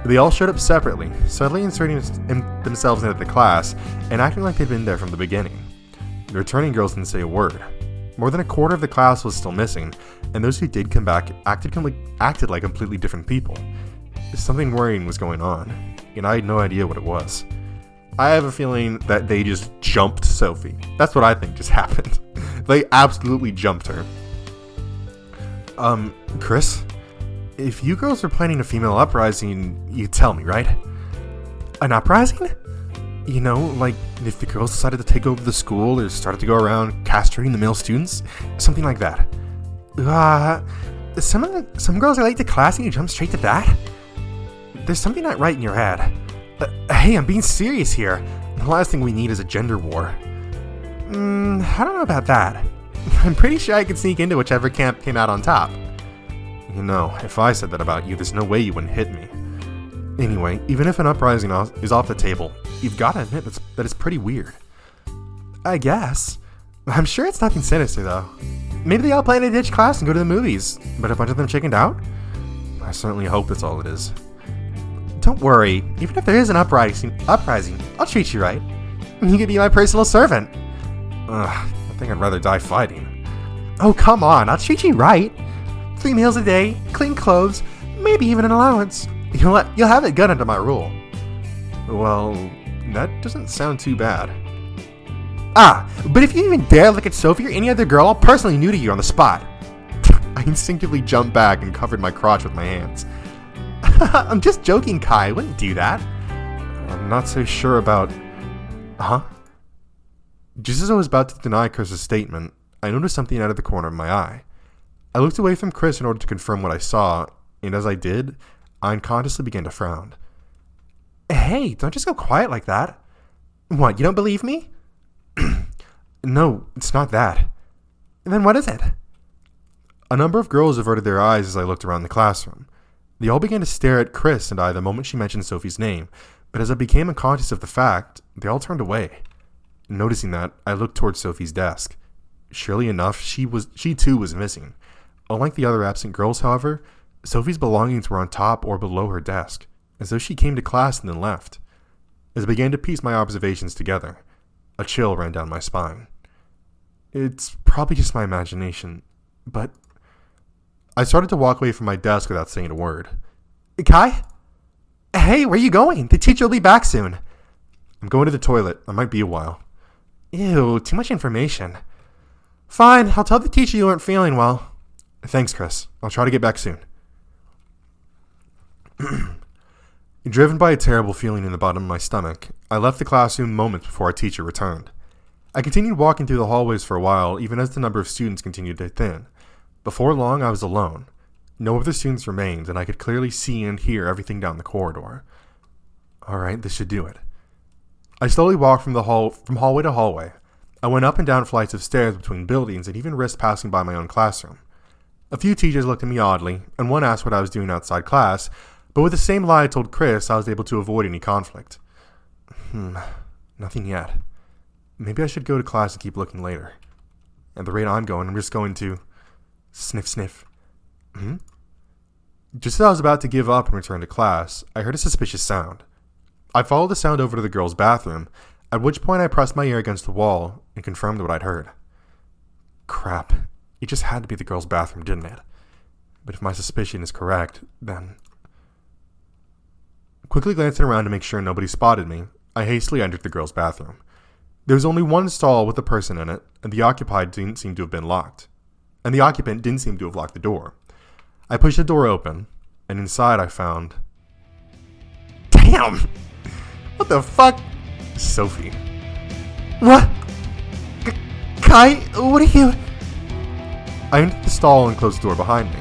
[SPEAKER 1] They all showed up separately, subtly inserting themselves into the class and acting like they'd been there from the beginning. The returning girls didn't say a word. More than a quarter of the class was still missing, and those who did come back acted like completely different people. Something worrying was going on, and I had no idea what it was. I have a feeling that they just jumped Sophie. That's what I think just happened. They absolutely jumped her. Chris? If you girls are planning a female uprising, you tell me, right? An uprising? You know, like if the girls decided to take over the school or started to go around castrating the male students? Something like that. Some girls are late to class and you jump straight to that? There's something not right in your head. Hey, I'm being serious here. The last thing we need is a gender war. I don't know about that. I'm pretty sure I could sneak into whichever camp came out on top. You know, if I said that about you, there's no way you wouldn't hit me. Anyway, even if an uprising is off the table, you've got to admit that it's pretty weird. I guess. I'm sure it's nothing sinister, though. Maybe they all plan to ditch class and go to the movies, but a bunch of them chickened out? I certainly hope that's all it is. Don't worry, even if there is an uprising, I'll treat you right. You could be my personal servant. I think I'd rather die fighting. Oh, come on, I'll treat you right. 3 meals a day, clean clothes, maybe even an allowance. You'll have it good under my rule. Well, that doesn't sound too bad. But if you even dare look at Sophie or any other girl, I'll personally neuter you on the spot. I instinctively jumped back and covered my crotch with my hands. I'm just joking, Kai. I wouldn't do that. I'm not so sure about... Just as I was about to deny Chris's statement, I noticed something out of the corner of my eye. I looked away from Chris in order to confirm what I saw, and as I did, I unconsciously began to frown. Hey, don't just go quiet like that. What, you don't believe me? No, it's not that. Then what is it? A number of girls averted their eyes as I looked around the classroom. They all began to stare at Chris and I the moment she mentioned Sophie's name, but as I became unconscious of the fact, they all turned away. Noticing that, I looked towards Sophie's desk. Surely enough, she too was missing. Unlike the other absent girls, however, Sophie's belongings were on top or below her desk, as though she came to class and then left. As I began to piece my observations together, a chill ran down my spine. It's probably just my imagination, but... I started to walk away from my desk without saying a word. Kai? Hey, where are you going? The teacher will be back soon. I'm going to the toilet. I might be a while. Ew, too much information. Fine, I'll tell the teacher you weren't feeling well. Thanks, Chris. I'll try to get back soon. Driven by a terrible feeling in the bottom of my stomach, I left the classroom moments before our teacher returned. I continued walking through the hallways for a while, even as the number of students continued to thin. Before long, I was alone. No other students remained, and I could clearly see and hear everything down the corridor. Alright, this should do it. I slowly walked from hallway to hallway. I went up and down flights of stairs between buildings and even risked passing by my own classroom. A few teachers looked at me oddly, and one asked what I was doing outside class, but with the same lie I told Chris, I was able to avoid any conflict. Nothing yet. Maybe I should go to class and keep looking later. At the rate I'm going, I'm just going to... Sniff, sniff. Just as I was about to give up and return to class, I heard a suspicious sound. I followed the sound over to the girls' bathroom, at which point I pressed my ear against the wall and confirmed what I'd heard. Crap. It just had to be the girls' bathroom, didn't it? But if my suspicion is correct, then... Quickly glancing around to make sure nobody spotted me, I hastily entered the girls' bathroom. There was only one stall with a person in it, and the occupant didn't seem to have locked the door. I pushed the door open, and inside I found... Damn! What the fuck? Sophie. What? Kai, what are you... I entered the stall and closed the door behind me.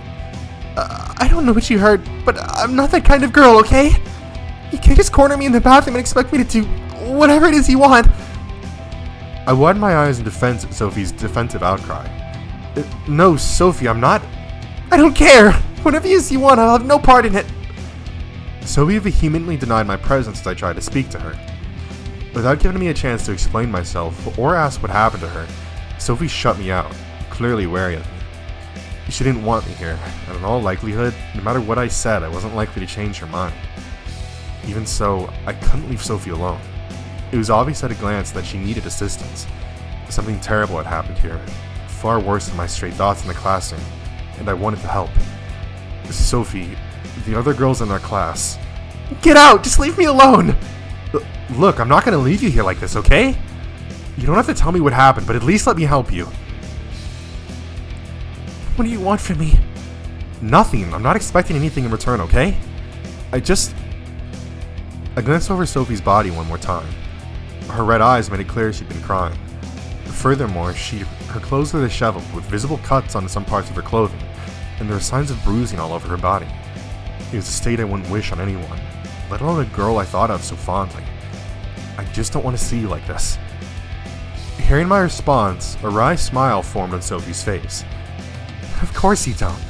[SPEAKER 1] I don't know what you heard, but I'm not that kind of girl, okay? You can't just corner me in the bathroom and expect me to do whatever it is you want. I widened my eyes in defense at Sophie's defensive outcry. No, Sophie, I'm not. I don't care! Whatever you want, I'll have no part in it! Sophie vehemently denied my presence as I tried to speak to her. Without giving me a chance to explain myself or ask what happened to her, Sophie shut me out, clearly wary of me. She didn't want me here, and in all likelihood, no matter what I said, I wasn't likely to change her mind. Even so, I couldn't leave Sophie alone. It was obvious at a glance that she needed assistance. Something terrible had happened here, far worse than my stray thoughts in the classroom, and I wanted to help. Sophie, the other girls in our class... Get out! Just leave me alone! Look, I'm not going to leave you here like this, okay? You don't have to tell me what happened, but at least let me help you. What do you want from me? Nothing. I'm not expecting anything in return, okay? I glanced over Sophie's body one more time. Her red eyes made it clear she'd been crying. Furthermore, her clothes were disheveled, with visible cuts on some parts of her clothing, and there were signs of bruising all over her body. It was a state I wouldn't wish on anyone, let alone a girl I thought of so fondly. I just don't want to see you like this. Hearing my response, a wry smile formed on Sophie's face. Of course you don't.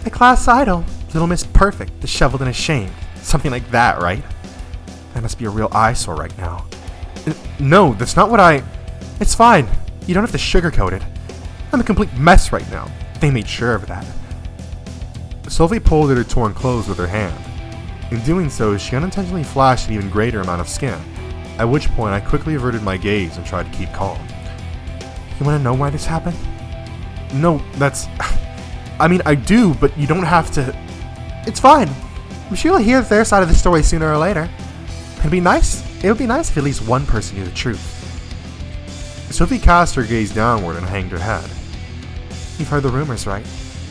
[SPEAKER 1] The class idol, Little Miss Perfect, disheveled and ashamed. Something like that, right? That must be a real eyesore right now. No, that's not what It's fine. You don't have to sugarcoat it. I'm a complete mess right now. They made sure of that. Sophie pulled at her torn clothes with her hand. In doing so, she unintentionally flashed an even greater amount of skin, at which point I quickly averted my gaze and tried to keep calm. You want to know why this happened? No, I do, but you don't have to... It's fine. I'm sure you'll hear their side of the story sooner or later. It would be nice if at least one person knew the truth. Sophie cast her gaze downward and hanged her head. You've heard the rumors, right?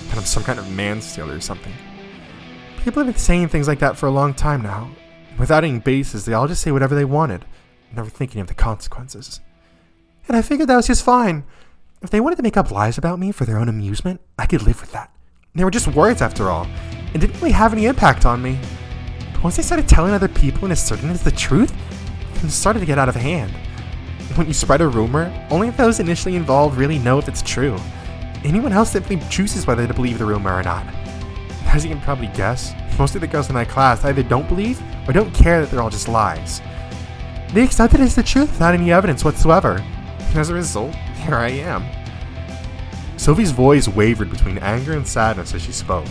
[SPEAKER 1] That I'm some kind of man-stealer or something. People have been saying things like that for a long time now. Without any basis, they all just say whatever they wanted, never thinking of the consequences. And I figured that was just fine. If they wanted to make up lies about me for their own amusement, I could live with that. They were just words after all, and didn't really have any impact on me. But once I started telling other people and asserting it as the truth, things started to get out of hand. When you spread a rumor, only those initially involved really know if it's true. Anyone else simply chooses whether to believe the rumor or not. As you can probably guess, most of the girls in my class either don't believe or don't care that they're all just lies. They accept it as the truth without any evidence whatsoever. And as a result, here I am. Sophie's voice wavered between anger and sadness as she spoke.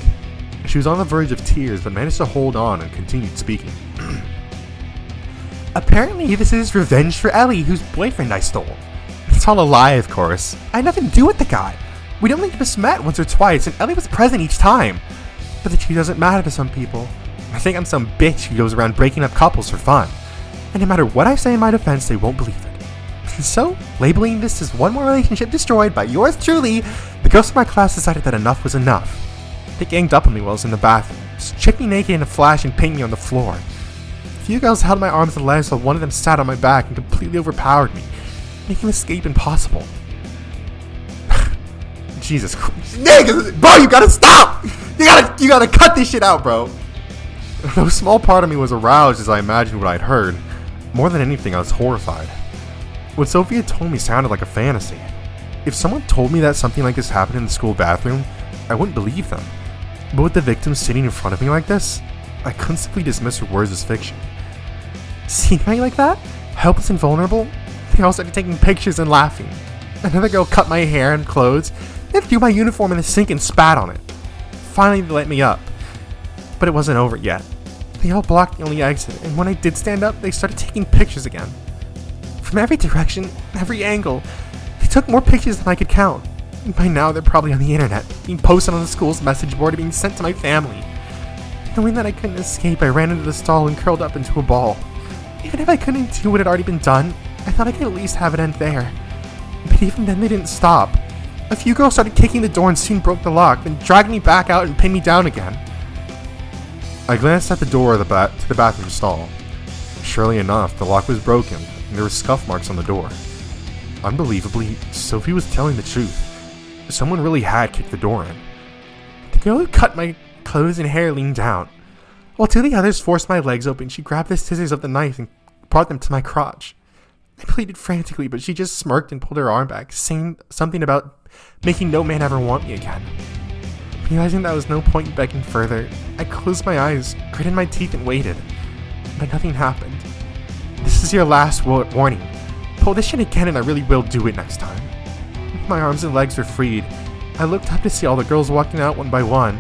[SPEAKER 1] She was on the verge of tears but managed to hold on and continued speaking. Apparently this is revenge for Ellie, whose boyfriend I stole. It's all a lie, of course. I had nothing to do with the guy. We'd only just met once or twice, and Ellie was present each time. But the truth doesn't matter to some people. I think I'm some bitch who goes around breaking up couples for fun. And no matter what I say in my defense, they won't believe it. And so, labeling this as one more relationship destroyed by yours truly, the girls in my class decided that enough was enough. They ganged up on me while I was in the bathroom, stripped me naked in a flash and pinned me on the floor. A few girls held my arms and legs while one of them sat on my back and completely overpowered me, making escape impossible. Jesus Christ. Niggas, bro, you gotta stop! You gotta cut this shit out, bro. Though a small part of me was aroused as I imagined what I'd heard, more than anything I was horrified. What Sophie had told me sounded like a fantasy. If someone told me that something like this happened in the school bathroom, I wouldn't believe them. But with the victim sitting in front of me like this, I couldn't simply dismiss her words as fiction. Seeing me like that, helpless and vulnerable, they all started taking pictures and laughing. Another girl cut my hair and clothes, then threw my uniform in the sink and spat on it. Finally, they let me up. But it wasn't over yet. They all blocked the only exit, and when I did stand up, they started taking pictures again. From every direction, every angle, they took more pictures than I could count. And by now, they're probably on the internet, being posted on the school's message board and being sent to my family. Knowing that I couldn't escape, I ran into the stall and curled up into a ball. Even if I couldn't do what had already been done, I thought I could at least have it end there. But even then, they didn't stop. A few girls started kicking the door and soon broke the lock, then dragged me back out and pinned me down again. I glanced at the door to the bathroom stall. Surely enough, the lock was broken, and there were scuff marks on the door. Unbelievably, Sophie was telling the truth. Someone really had kicked the door in. The girl who cut my clothes and hair leaned down. While two of the others forced my legs open, she grabbed the scissors of the knife and brought them to my crotch. I pleaded frantically, but she just smirked and pulled her arm back, saying something about making no man ever want me again. Realizing that was no point in begging further, I closed my eyes, gritted my teeth, and waited. But nothing happened. This is your last warning. Pull this shit again and I really will do it next time. My arms and legs were freed. I looked up to see all the girls walking out one by one,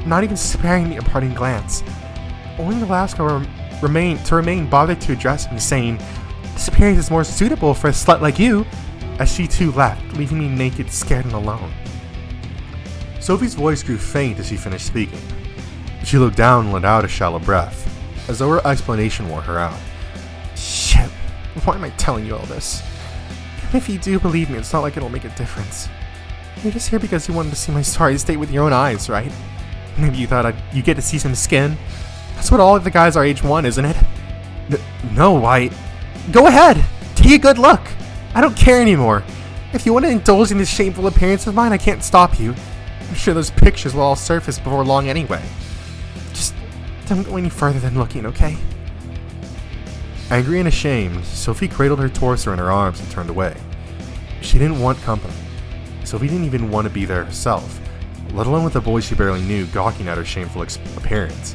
[SPEAKER 1] not even sparing me a parting glance. Only the last girl remain bothered to address me, saying, "This appearance is more suitable for a slut like you," as she too left, leaving me naked, scared, and alone. Sophie's voice grew faint as she finished speaking. She looked down and let out a shallow breath, as though her explanation wore her out. Shit, why am I telling you all this? Even if you do believe me, it's not like it'll make a difference. You're just here because you wanted to see my sorry state with your own eyes, right? Maybe you thought you'd get to see some skin. That's what all of the guys our age want, isn't it? No, why? Go ahead! Take a good look! I don't care anymore. If you want to indulge in this shameful appearance of mine, I can't stop you. I'm sure those pictures will all surface before long anyway. Just don't go any further than looking, okay? Angry and ashamed, Sophie cradled her torso in her arms and turned away. She didn't want company. Sophie didn't even want to be there herself, let alone with a boy she barely knew gawking at her shameful appearance.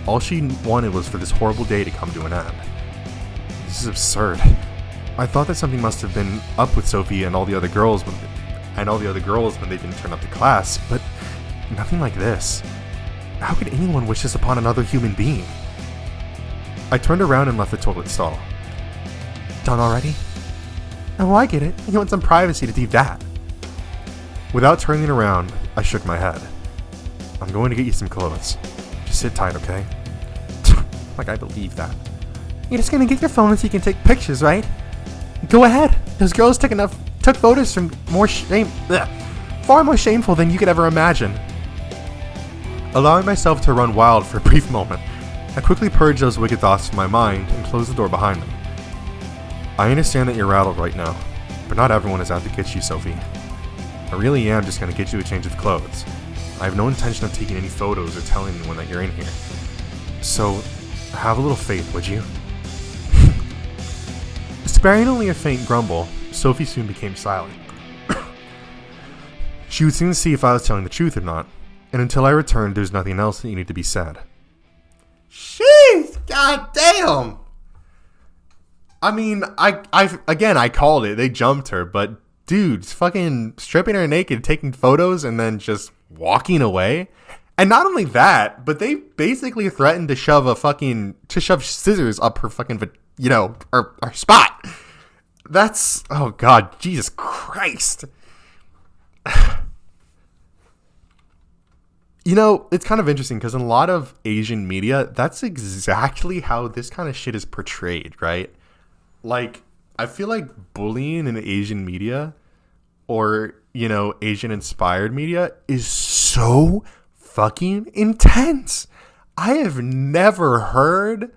[SPEAKER 1] All she wanted was for this horrible day to come to an end. This is absurd. I thought that something must have been up with Sophie and all the other girls when they didn't turn up to class, but nothing like this. How could anyone wish this upon another human being? I turned around and left the toilet stall. Done already? Oh, I get it. You want some privacy to do that. Without turning around, I shook my head. I'm going to get you some clothes. Just sit tight, okay? Like I believe that. You're just gonna get your phone so you can take pictures, right? Go ahead. Those girls took photos from far more shameful than you could ever imagine. Allowing myself to run wild for a brief moment, I quickly purged those wicked thoughts from my mind and closed the door behind me. I understand that you're rattled right now, but not everyone is out to get you, Sophie. I really am just going to get you a change of clothes. I have no intention of taking any photos or telling anyone that you're in here. So, have a little faith, would you? Sparing only a faint grumble, Sophie soon became silent. She would soon see if I was telling the truth or not, and until I returned, there's nothing else that needed to be said. Jeez, goddamn! I mean, I called it. They jumped her, but dudes, fucking stripping her naked, taking photos, and then just walking away. And not only that, but they basically threatened to shove scissors up her fucking, her spot. That's, oh god, Jesus Christ. It's kind of interesting because in a lot of Asian media, that's exactly how this kind of shit is portrayed, right? Like, I feel like bullying in Asian media or, Asian-inspired media is so fucking intense. I have never heard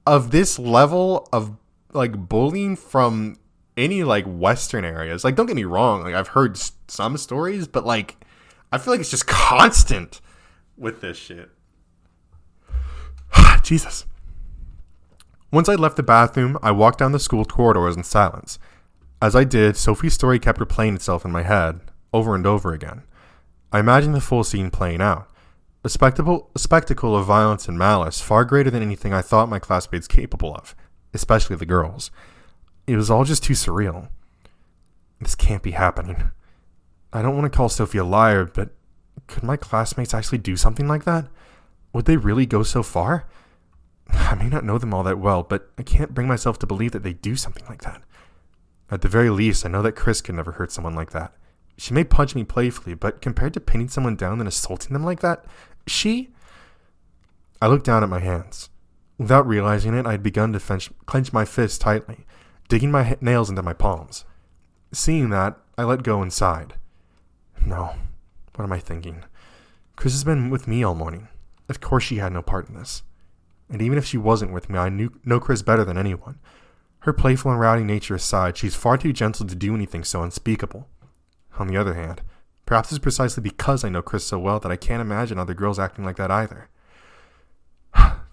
[SPEAKER 1] of this level of, bullying from any, Western areas. Don't get me wrong. I've heard some stories, but, I feel like it's just constant with this shit. Jesus. Once I left the bathroom, I walked down the school corridors in silence. As I did, Sophie's story kept replaying itself in my head, over and over again. I imagined the full scene playing out. A spectacle of violence and malice far greater than anything I thought my classmates capable of, especially the girls. It was all just too surreal. This can't be happening. I don't want to call Sophie a liar, but could my classmates actually do something like that? Would they really go so far? I may not know them all that well, but I can't bring myself to believe that they do something like that. At the very least, I know that Chris could never hurt someone like that. She may punch me playfully, but compared to pinning someone down and assaulting them like that, I looked down at my hands. Without realizing it, I had begun to clench my fists tightly, digging my nails into my palms. Seeing that, I let go and sighed. No, what am I thinking? Chris has been with me all morning. Of course she had no part in this. And even if she wasn't with me, I know Chris better than anyone. Her playful and rowdy nature aside, she's far too gentle to do anything so unspeakable. On the other hand, perhaps it's precisely because I know Chris so well that I can't imagine other girls acting like that either.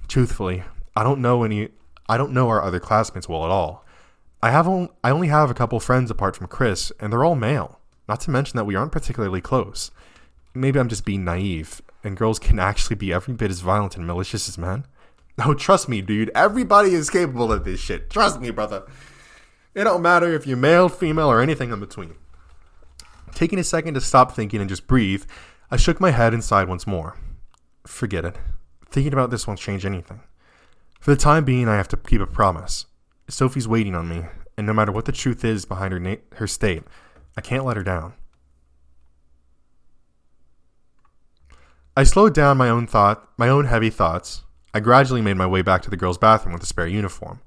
[SPEAKER 1] Truthfully, I don't know our other classmates well at all. I only have a couple friends apart from Chris, and they're all male. Not to mention that we aren't particularly close. Maybe I'm just being naive, and girls can actually be every bit as violent and malicious as men. Oh, trust me, dude. Everybody is capable of this shit. Trust me, brother. It don't matter if you're male, female, or anything in between. Taking a second to stop thinking and just breathe, I shook my head and sighed once more. Forget it. Thinking about this won't change anything. For the time being, I have to keep a promise. Sophie's waiting on me, and no matter what the truth is behind her state, I can't let her down. I slowed down my own heavy thoughts. I gradually made my way back to the girls' bathroom with a spare uniform.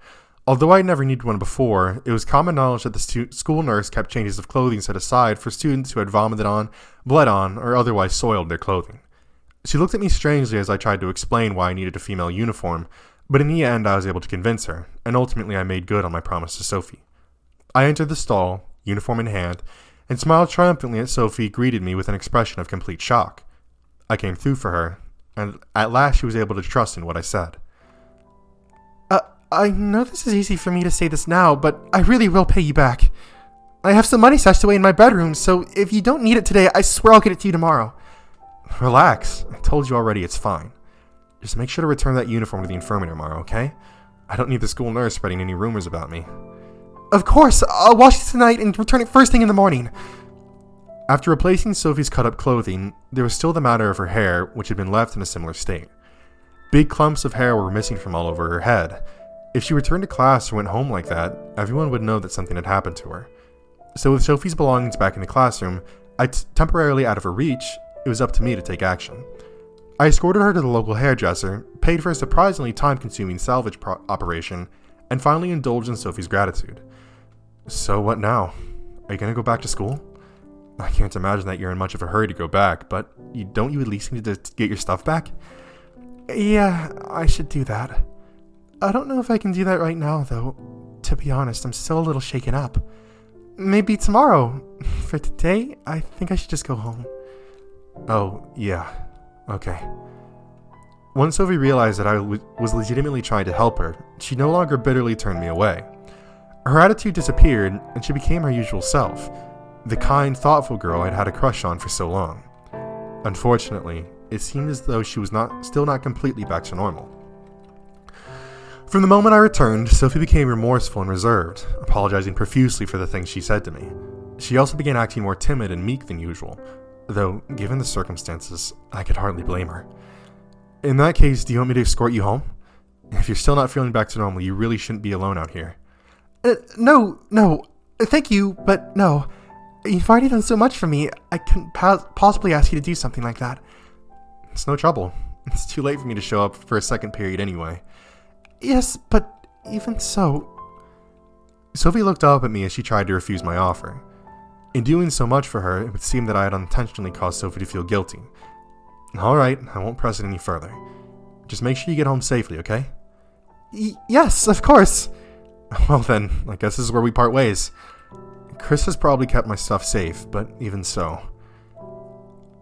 [SPEAKER 1] Although I had never needed one before, it was common knowledge that the school nurse kept changes of clothing set aside for students who had vomited on, bled on, or otherwise soiled their clothing. She looked at me strangely as I tried to explain why I needed a female uniform, but in the end I was able to convince her, and ultimately I made good on my promise to Sophie. I entered the stall, uniform in hand, and smiled triumphantly as Sophie greeted me with an expression of complete shock. I came through for her, and at last she was able to trust in what I said. I know this is easy for me to say this now, but I really will pay you back. I have some money stashed away in my bedroom, so if you don't need it today, I swear I'll get it to you tomorrow. Relax. I told you already it's fine. Just make sure to return that uniform to the infirmary tomorrow, okay? I don't need the school nurse spreading any rumors about me. Of course, I'll wash it tonight and return it first thing in the morning. After replacing Sophie's cut-up clothing, there was still the matter of her hair, which had been left in a similar state. Big clumps of hair were missing from all over her head. If she returned to class or went home like that, everyone would know that something had happened to her. So with Sophie's belongings back in the classroom, temporarily out of her reach, it was up to me to take action. I escorted her to the local hairdresser, paid for a surprisingly time-consuming salvage operation, and finally indulged in Sophie's gratitude. So what now? Are you going to go back to school? I can't imagine that you're in much of a hurry to go back, but don't you at least need to get your stuff back? Yeah, I should do that. I don't know if I can do that right now, though. To be honest, I'm still a little shaken up. Maybe tomorrow. For today, I think I should just go home. Oh, yeah. Okay. Once Sophie realized that I was legitimately trying to help her, she no longer bitterly turned me away. Her attitude disappeared, and she became her usual self, the kind, thoughtful girl I'd had a crush on for so long. Unfortunately, it seemed as though she was still not completely back to normal. From the moment I returned, Sophie became remorseful and reserved, apologizing profusely for the things she said to me. She also began acting more timid and meek than usual, though, given the circumstances, I could hardly blame her. In that case, do you want me to escort you home? If you're still not feeling back to normal, you really shouldn't be alone out here. No, thank you, but no. You've already done so much for me, I couldn't possibly ask you to do something like that. It's no trouble. It's too late for me to show up for a second period anyway. Yes, but even so... Sophie looked up at me as she tried to refuse my offer. In doing so much for her, it would seem that I had unintentionally caused Sophie to feel guilty. Alright, I won't press it any further. Just make sure you get home safely, okay? Yes, of course. Well then, I guess this is where we part ways. Chris has probably kept my stuff safe, but even so.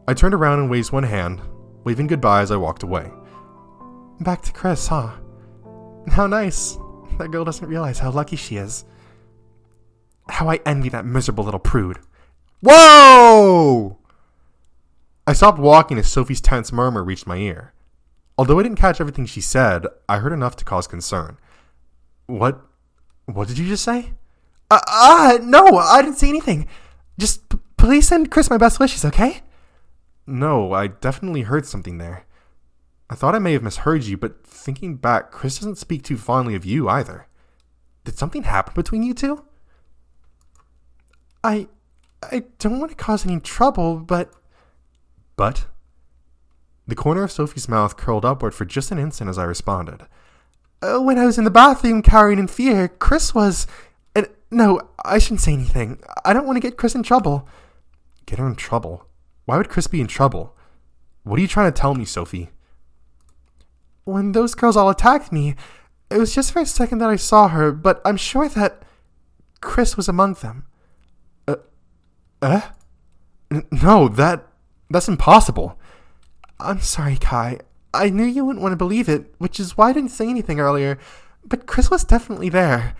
[SPEAKER 1] I turned around and waved one hand, waving goodbye as I walked away. Back to Chris, huh? How nice. That girl doesn't realize how lucky she is. How I envy that miserable little prude. Whoa! I stopped walking as Sophie's tense murmur reached my ear. Although I didn't catch everything she said, I heard enough to cause concern. What did you just say? No, I didn't say anything. Just please send Chris my best wishes, okay? No, I definitely heard something there. I thought I may have misheard you, but thinking back, Chris doesn't speak too fondly of you either. Did something happen between you two? I don't want to cause any trouble, but... But? The corner of Sophie's mouth curled upward for just an instant as I responded. When I was in the bathroom cowering in fear, Chris was... No, I shouldn't say anything. I don't want to get Chris in trouble. Get her in trouble? Why would Chris be in trouble? What are you trying to tell me, Sophie? When those girls all attacked me, it was just for a second that I saw her, but I'm sure that Chris was among them. No, that's impossible. I'm sorry, Kai. I knew you wouldn't want to believe it, which is why I didn't say anything earlier, but Chris was definitely there.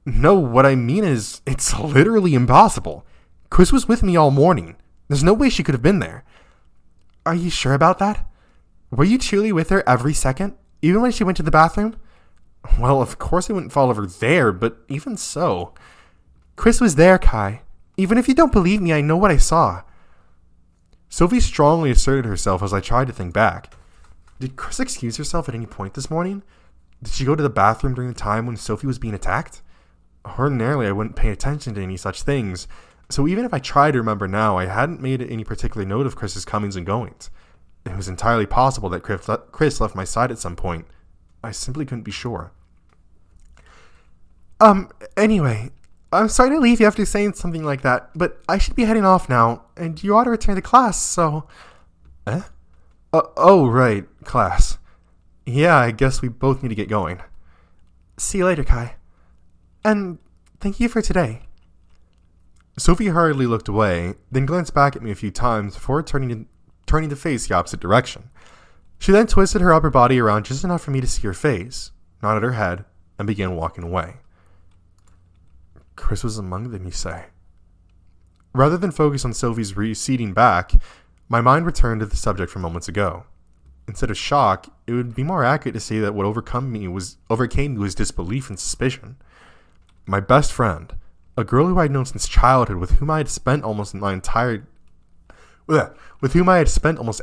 [SPEAKER 1] No, what I mean is, it's literally impossible. Chris was with me all morning. There's no way she could have been there. Are you sure about that? Were you truly with her every second, even when she went to the bathroom? Well, of course I wouldn't follow her there, but even so. Chris was there, Kai. Even if you don't believe me, I know what I saw. Sophie strongly asserted herself as I tried to think back. Did Chris excuse herself at any point this morning? Did she go to the bathroom during the time when Sophie was being attacked? Ordinarily, I wouldn't pay attention to any such things, so even if I tried to remember now, I hadn't made any particular note of Chris's comings and goings. It was entirely possible that Chris left my side at some point. I simply couldn't be sure. Anyway, I'm sorry to leave you after saying something like that, but I should be heading off now, and you ought to return to class, so... Eh? Oh, right, class. Yeah, I guess we both need to get going. See you later, Kai. And thank you for today. Sophie hurriedly looked away, then glanced back at me a few times before turning to face the opposite direction. She then twisted her upper body around just enough for me to see her face, nodded her head, and began walking away. Chris was among them, you say? Rather than focus on Sophie's receding back, my mind returned to the subject from moments ago. Instead of shock, it would be more accurate to say that what overcame me was disbelief and suspicion. My best friend, a girl who I'd known since childhood, with whom I had spent almost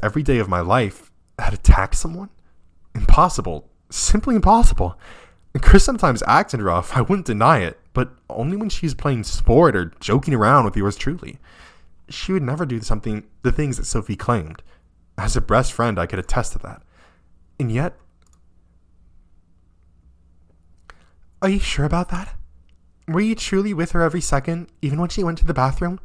[SPEAKER 1] every day of my life, had attacked someone? Impossible. Simply impossible. And Chris sometimes acted rough, I wouldn't deny it, but only when she's playing sport or joking around with yours truly. She would never do the things that Sophie claimed. As a best friend, I could attest to that. And yet... Are you sure about that? Were you truly with her every second, even when she went to the bathroom?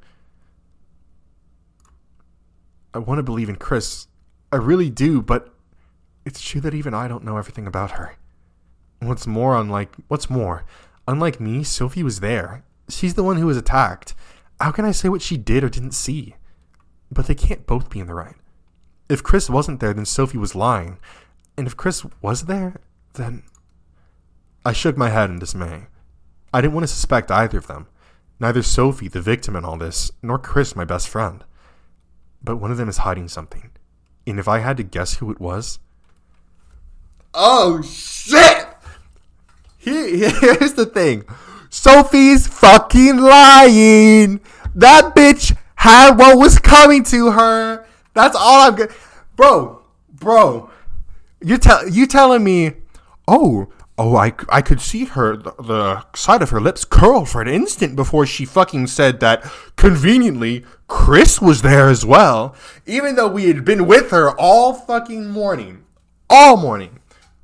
[SPEAKER 1] I want to believe in Chris. I really do, but it's true that even I don't know everything about her. What's more, unlike me, Sophie was there. She's the one who was attacked. How can I say what she did or didn't see? But they can't both be in the right. If Chris wasn't there, then Sophie was lying. And if Chris was there, then... I shook my head in dismay. I didn't want to suspect either of them. Neither Sophie, the victim in all this, nor Chris, my best friend. But one of them is hiding something. And if I had to guess who it was... Oh, shit! Here's the thing. Sophie's fucking lying. That bitch had what was coming to her. That's all I'm getting. Bro. You telling me, I could see her, the side of her lips curl for an instant before she fucking said that, conveniently, Chris was there as well, even though we had been with her all fucking morning. All morning.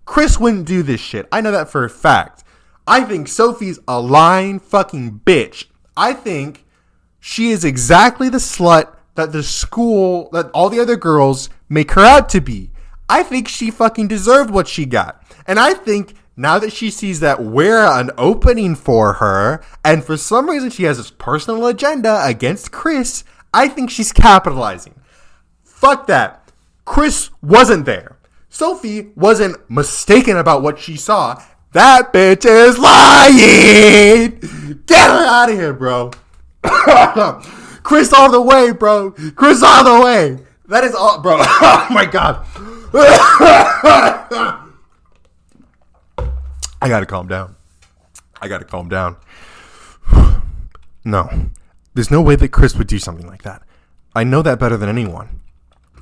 [SPEAKER 1] Chris wouldn't do this shit. I know that for a fact. I think Sophie's a lying fucking bitch. I think she is exactly the slut that that all the other girls make her out to be. I think she fucking deserved what she got. And I think now that she sees that we're an opening for her, and for some reason she has this personal agenda against Chris, I think she's capitalizing. Fuck that. Chris wasn't there. Sophie wasn't mistaken about what she saw. That bitch is lying! Get her out of here, bro. Chris all the way, bro. Chris all the way. That is all, bro. Oh my god. I gotta calm down. No. There's no way that Chris would do something like that. I know that better than anyone.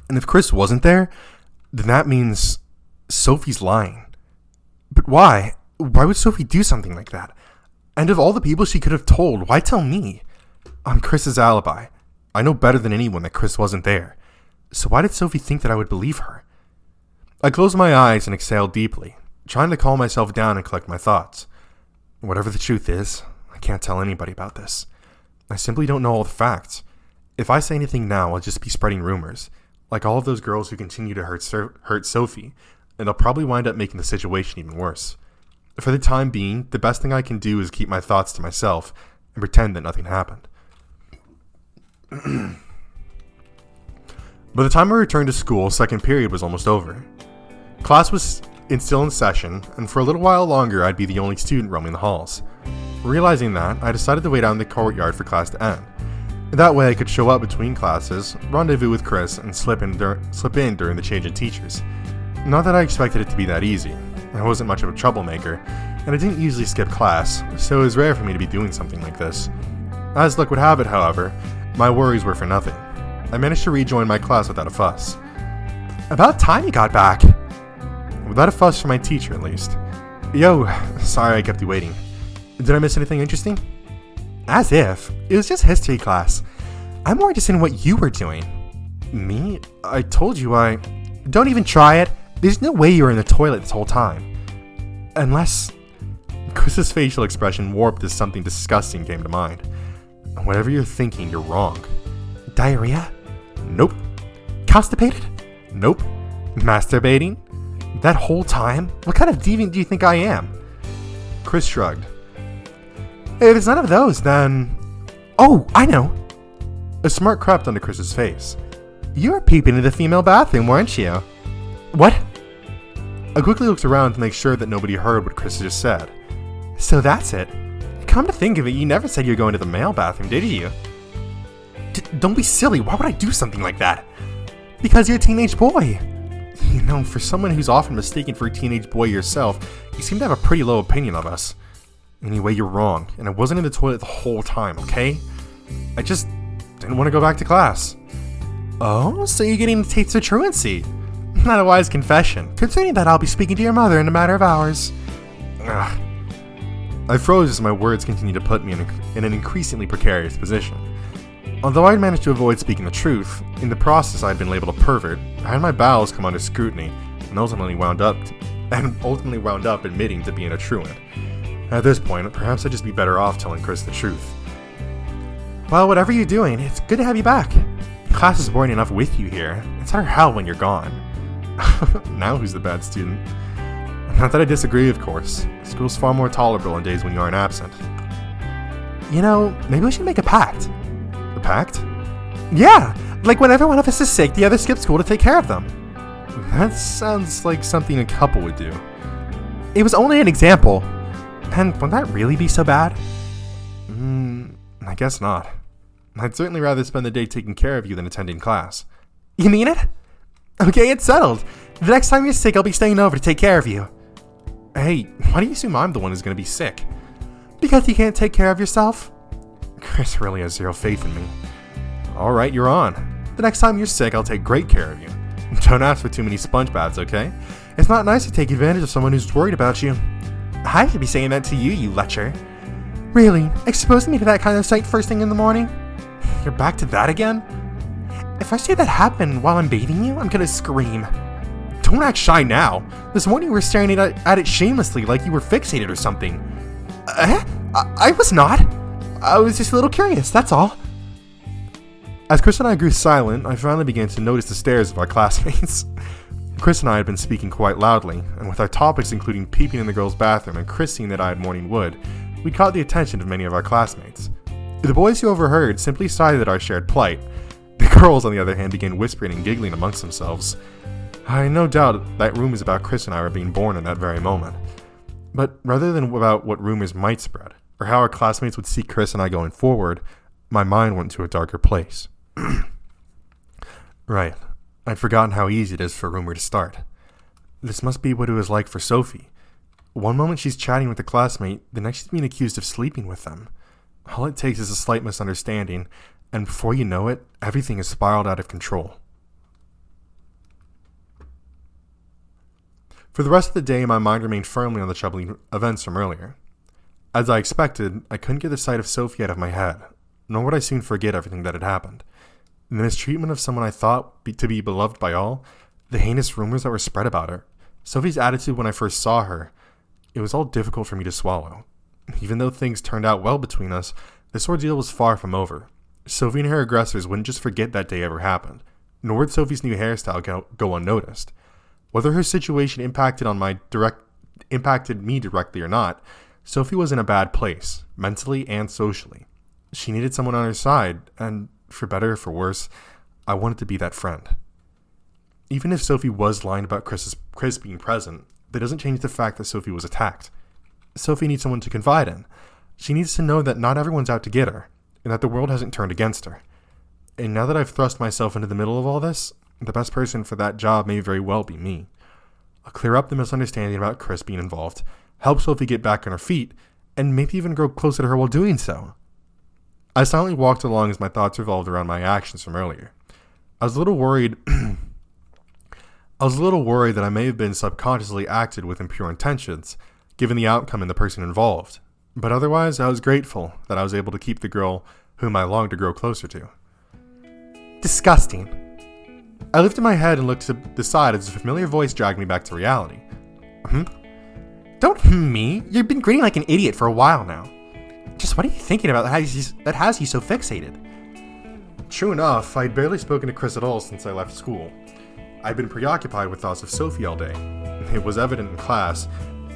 [SPEAKER 1] And if Chris wasn't there, then that means Sophie's lying. But why? Why would Sophie do something like that? And of all the people she could have told, why tell me? I'm Chris's alibi. I know better than anyone that Chris wasn't there. So why did Sophie think that I would believe her? I closed my eyes and exhaled deeply, trying to calm myself down and collect my thoughts. Whatever the truth is, I can't tell anybody about this. I simply don't know all the facts. If I say anything now, I'll just be spreading rumors, like all of those girls who continue to hurt Sophie, and I'll probably wind up making the situation even worse. For the time being, the best thing I can do is keep my thoughts to myself and pretend that nothing happened. By the time I returned to school, second period was almost over. Class was still in session, and for a little while longer I'd be the only student roaming the halls. Realizing that, I decided to wait out in the courtyard for class to end. That way I could show up between classes, rendezvous with Chris, and slip in during the change in teachers. Not that I expected it to be that easy. I wasn't much of a troublemaker, and I didn't usually skip class, so it was rare for me to be doing something like this. As luck would have it, however, my worries were for nothing. I managed to rejoin my class without a fuss. About time you got back! Without a fuss from my teacher, at least. Yo, sorry I kept you waiting. Did I miss anything interesting? As if. It was just history class. I'm more interested in what you were doing. Me? I told you I... Don't even try it. There's no way you were in the toilet this whole time. Unless... Chris's facial expression warped as something disgusting came to mind. Whatever you're thinking, you're wrong. Diarrhea? Nope. Constipated? Nope. Masturbating? That whole time? What kind of deviant do you think I am? Chris shrugged. If it's none of those, then... Oh, I know! A smirk crept onto Chris's face. You were peeping into the female bathroom, weren't you? What? I quickly looked around to make sure that nobody heard what Chris just said. So that's it. Come to think of it, you never said you were going to the male bathroom, did you? Don't be silly, why would I do something like that? Because you're a teenage boy. You know, for someone who's often mistaken for a teenage boy yourself, you seem to have a pretty low opinion of us. Anyway, you're wrong, and I wasn't in the toilet the whole time, okay? I just didn't want to go back to class. Oh, so you're getting the taste of truancy. Not a wise confession, considering that I'll be speaking to your mother in a matter of hours. Ugh. I froze as my words continued to put me in an increasingly precarious position. Although I'd managed to avoid speaking the truth, in the process I'd been labeled a pervert, I had my bowels come under scrutiny, and ultimately wound up admitting to being a truant. At this point, perhaps I'd just be better off telling Chris the truth. Well, whatever you're doing, it's good to have you back. Class is boring enough with you here. It's utter hell when you're gone. Now who's the bad student? Not that I disagree, of course. School's far more tolerable on days when you aren't absent. You know, maybe we should make a pact. A pact? Yeah! Like whenever one of us is sick, the other skips school to take care of them. That sounds like something a couple would do. It was only an example. And would that really be so bad? I guess not. I'd certainly rather spend the day taking care of you than attending class. You mean it? Okay, it's settled. The next time you're sick, I'll be staying over to take care of you. Hey, why do you assume I'm the one who's going to be sick? Because you can't take care of yourself? Chris really has zero faith in me. Alright, you're on. The next time you're sick, I'll take great care of you. Don't ask for too many sponge baths, okay? It's not nice to take advantage of someone who's worried about you. I should be saying that to you, you lecher. Really? Exposing me to that kind of sight first thing in the morning? You're back to that again? If I say that happened while I'm bathing you, I'm gonna scream. Don't act shy now. This morning you were staring at it shamelessly like you were fixated or something. I was not. I was just a little curious, that's all. As Chris and I grew silent, I finally began to notice the stares of our classmates. Chris and I had been speaking quite loudly, and with our topics including peeping in the girls' bathroom and Chris seeing that I had morning wood, we caught the attention of many of our classmates. The boys who overheard simply sighed at our shared plight. The girls, on the other hand, began whispering and giggling amongst themselves. I had no doubt that rumors about Chris and I were being born in that very moment. But rather than about what rumors might spread, or how our classmates would see Chris and I going forward, my mind went to a darker place. Right. I'd forgotten how easy it is for a rumor to start. This must be what it was like for Sophie. One moment she's chatting with a classmate, the next she's being accused of sleeping with them. All it takes is a slight misunderstanding, and before you know it, everything is spiraled out of control. For the rest of the day, my mind remained firmly on the troubling events from earlier. As I expected, I couldn't get the sight of Sophie out of my head, nor would I soon forget everything that had happened. The mistreatment of someone I thought to be beloved by all, the heinous rumors that were spread about her, Sophie's attitude when I first saw her, it was all difficult for me to swallow. Even though things turned out well between us, this ordeal was far from over. Sophie and her aggressors wouldn't just forget that day ever happened, nor would Sophie's new hairstyle go unnoticed. Whether her situation impacted me directly or not, Sophie was in a bad place, mentally and socially. She needed someone on her side, and for better or for worse, I wanted to be that friend. Even if Sophie was lying about Chris being present, that doesn't change the fact that Sophie was attacked. Sophie needs someone to confide in. She needs to know that not everyone's out to get her, and that the world hasn't turned against her. And now that I've thrust myself into the middle of all this, the best person for that job may very well be me. I'll clear up the misunderstanding about Chris being involved, help Sophie get back on her feet, and maybe even grow closer to her while doing so. I silently walked along as my thoughts revolved around my actions from earlier. I was a little worried that I may have been subconsciously acted with impure intentions, given the outcome and the person involved. But otherwise, I was grateful that I was able to keep the girl whom I longed to grow closer to. Disgusting. I lifted my head and looked to the side as a familiar voice dragged me back to reality. Don't me. You've been grinning like an idiot for a while now. Just what are you thinking about that has you so fixated? True enough, I'd barely spoken to Chris at all since I left school. I'd been preoccupied with thoughts of Sophie all day. It was evident in class,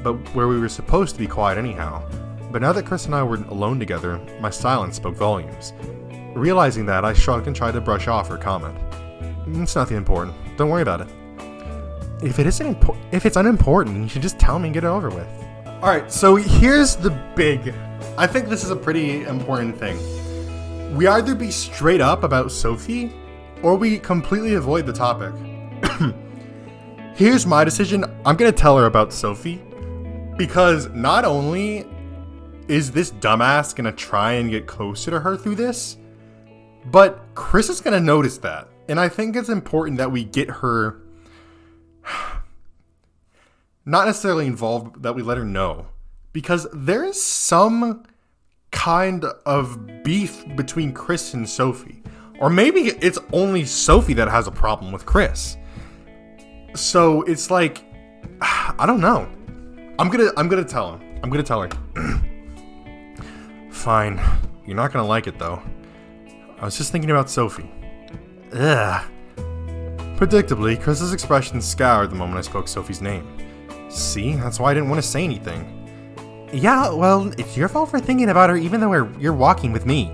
[SPEAKER 1] but where we were supposed to be quiet anyhow. But now that Chris and I were alone together, my silence spoke volumes. Realizing that, I shrugged and tried to brush off her comment. It's nothing important. Don't worry about it. If it's unimportant, you should just tell me and get it over with. Alright, so here's the big... I think this is a pretty important thing. We either be straight up about Sophie, or we completely avoid the topic. Here's my decision. I'm gonna tell her about Sophie, because not only is this dumbass gonna try and get closer to her through this, but Chris is gonna notice that. And I think it's important that we get her not necessarily involved, that we let her know. Because there is some kind of beef between Chris and Sophie. Or maybe it's only Sophie that has a problem with Chris. So it's like, I don't know. I'm gonna tell him. I'm gonna tell her. Fine. You're not gonna like it though. I was just thinking about Sophie. Ugh. Predictably, Chris's expression scoured the moment I spoke Sophie's name. See, that's why I didn't want to say anything. Yeah, well, it's your fault for thinking about her even though you're walking with me.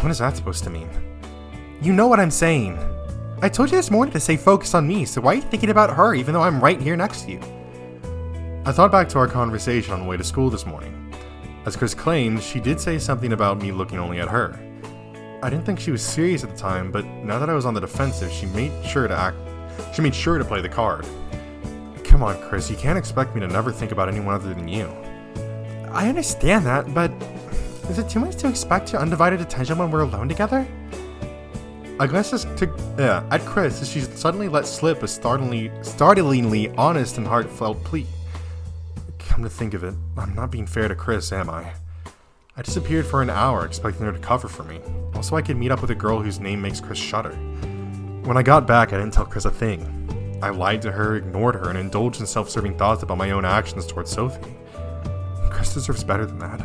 [SPEAKER 1] What is that supposed to mean? You know what I'm saying. I told you this morning to stay focused on me, so why are you thinking about her even though I'm right here next to you? I thought back to our conversation on the way to school this morning. As Chris claimed, she did say something about me looking only at her. I didn't think she was serious at the time, but now that I was on the defensive, she made sure to play the card. Come on, Chris, you can't expect me to never think about anyone other than you. I understand that, but is it too much to expect your undivided attention when we're alone together? I glanced at Chris as she suddenly let slip a startlingly honest and heartfelt plea. Come to think of it, I'm not being fair to Chris, am I? I disappeared for an hour expecting her to cover for me, also I could meet up with a girl whose name makes Chris shudder. When I got back, I didn't tell Chris a thing. I lied to her, ignored her, and indulged in self-serving thoughts about my own actions towards Sophie. Chris deserves better than that.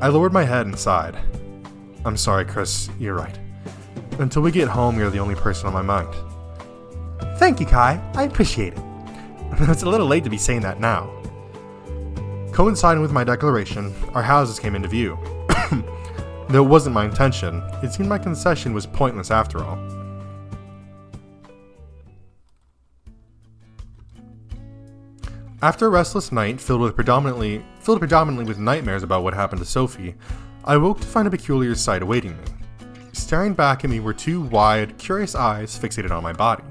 [SPEAKER 1] I lowered my head and sighed. I'm sorry, Chris, you're right. Until we get home, you're the only person on my mind. Thank you, Kai. I appreciate it. It's a little late to be saying that now. Coinciding with my declaration, our houses came into view. Though it wasn't my intention, it seemed my concession was pointless after all. After a restless night filled predominantly with nightmares about what happened to Sophie, I woke to find a peculiar sight awaiting me. Staring back at me were two wide, curious eyes fixated on my body.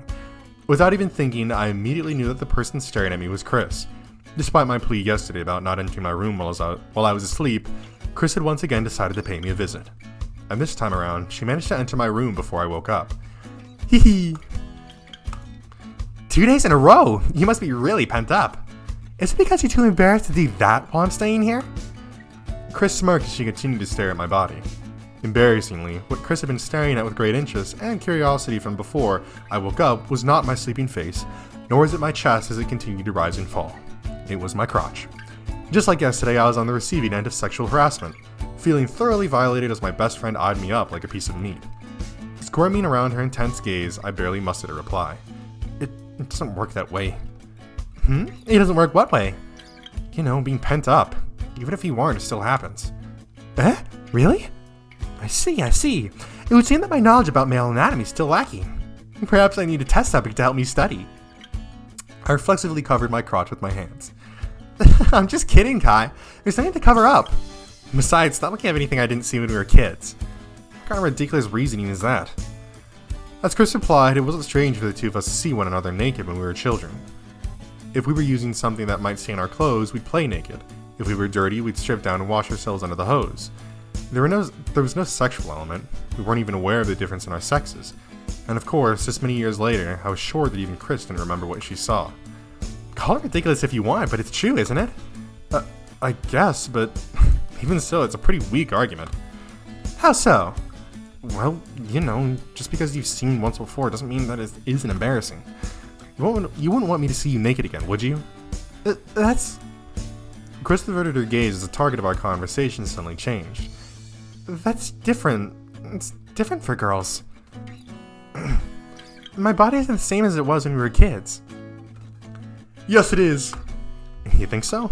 [SPEAKER 1] Without even thinking, I immediately knew that the person staring at me was Chris. Despite my plea yesterday about not entering my room while I was asleep, Chris had once again decided to pay me a visit. And this time around, she managed to enter my room before I woke up. Hee hee! 2 days in a row! You must be really pent up. Is it because you're too embarrassed to do that while I'm staying here? Chris smirked as she continued to stare at my body. Embarrassingly, what Chris had been staring at with great interest and curiosity from before I woke up was not my sleeping face, nor was it my chest as it continued to rise and fall. It was my crotch. Just like yesterday, I was on the receiving end of sexual harassment, feeling thoroughly violated as my best friend eyed me up like a piece of meat. Squirming around her intense gaze, I barely mustered a reply. It doesn't work that way. It doesn't work what way? You know, being pent up. Even if you aren't, it still happens. Really? I see. It would seem that my knowledge about male anatomy is still lacking. Perhaps I need a test subject to help me study. I reflexively covered my crotch with my hands. I'm just kidding, Kai. There's nothing to cover up. Besides, it's not like you have anything I didn't see when we were kids. What kind of ridiculous reasoning is that? As Chris replied, it wasn't strange for the two of us to see one another naked when we were children. If we were using something that might stain our clothes, we'd play naked. If we were dirty, we'd strip down and wash ourselves under the hose. There was no sexual element. We weren't even aware of the difference in our sexes. And of course, this many years later, I was sure that even Chris didn't remember what she saw. Call it ridiculous if you want, but it's true, isn't it? I guess, but even so, it's a pretty weak argument. How so? Well, just because you've seen once before doesn't mean that it isn't embarrassing. You wouldn't want me to see you naked again, would you? That's... Chris diverted her gaze as the target of our conversation suddenly changed. That's different. It's different for girls. My body isn't the same as it was when we were kids. Yes, it is. You think so?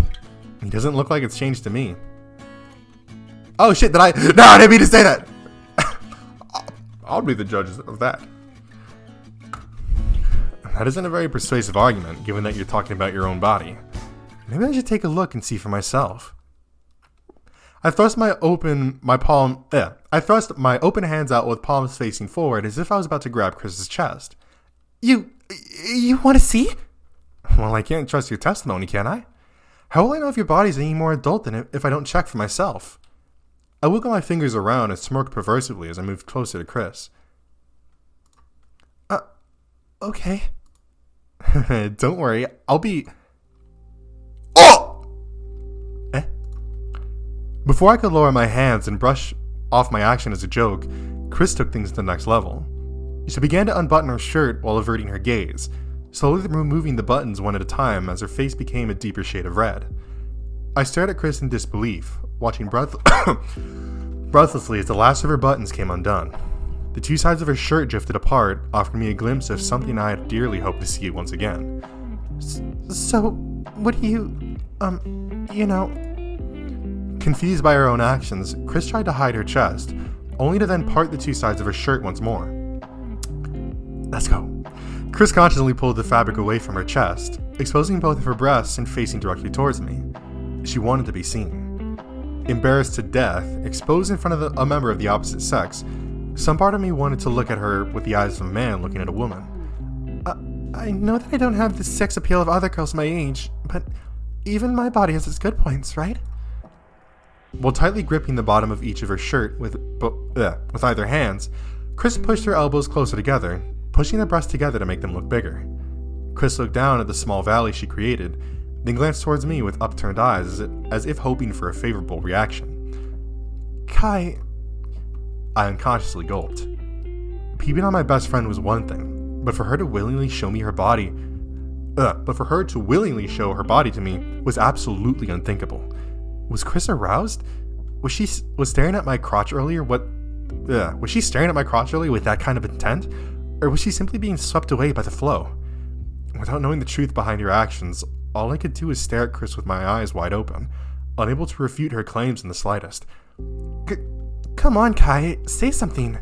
[SPEAKER 1] He doesn't look like it's changed to me. Oh shit, No, I didn't mean to say that! I'll be the judge of that. That isn't a very persuasive argument, given that you're talking about your own body. Maybe I should take a look and see for myself. I thrust my open hands out with palms facing forward as if I was about to grab Chris's chest. You want to see? Well, I can't trust your testimony, can I? How will I know if your body's any more adult than if I don't check for myself? I wiggled my fingers around and smirked perversively as I moved closer to Chris. Okay. Don't worry, I'll be... Oh! Before I could lower my hands and brush off my action as a joke, Chris took things to the next level. She began to unbutton her shirt while averting her gaze, slowly removing the buttons one at a time as her face became a deeper shade of red. I stared at Chris in disbelief, watching breathlessly as the last of her buttons came undone. The two sides of her shirt drifted apart, offering me a glimpse of something I had dearly hoped to see once again. So, what do you... Confused by her own actions, Chris tried to hide her chest, only to then part the two sides of her shirt once more. Let's go. Chris consciously pulled the fabric away from her chest, exposing both of her breasts and facing directly towards me. She wanted to be seen. Embarrassed to death, exposed in front of a member of the opposite sex, some part of me wanted to look at her with the eyes of a man looking at a woman. I know that I don't have the sex appeal of other girls my age, but even my body has its good points, right? While tightly gripping the bottom of each of her shirt with either hands, Chris pushed her elbows closer together, pushing their breasts together to make them look bigger. Chris looked down at the small valley she created, then glanced towards me with upturned eyes as if hoping for a favorable reaction. Kai... I unconsciously gulped. Peeping on my best friend was one thing, but for her to willingly show her body to me was absolutely unthinkable. Was Chris aroused? Was she staring at my crotch earlier? Was she staring at my crotch earlier with that kind of intent? Or was she simply being swept away by the flow? Without knowing the truth behind her actions, all I could do was stare at Chris with my eyes wide open, unable to refute her claims in the slightest. Come on, Kai, say something.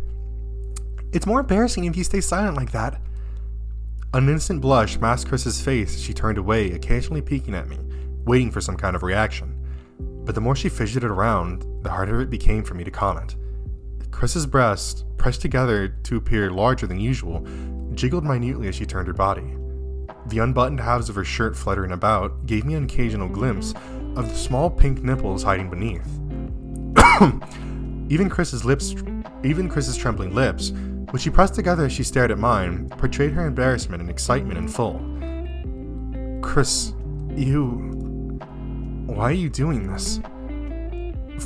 [SPEAKER 1] It's more embarrassing if you stay silent like that. An instant blush masked Chris's face as she turned away, occasionally peeking at me, waiting for some kind of reaction. But the more she fidgeted around, the harder it became for me to comment. Chris's breasts, pressed together to appear larger than usual, jiggled minutely as she turned her body. The unbuttoned halves of her shirt fluttering about gave me an occasional glimpse of the small pink nipples hiding beneath. Even Chris's trembling lips, which she pressed together as she stared at mine, portrayed her embarrassment and excitement in full. Chris, why are you doing this?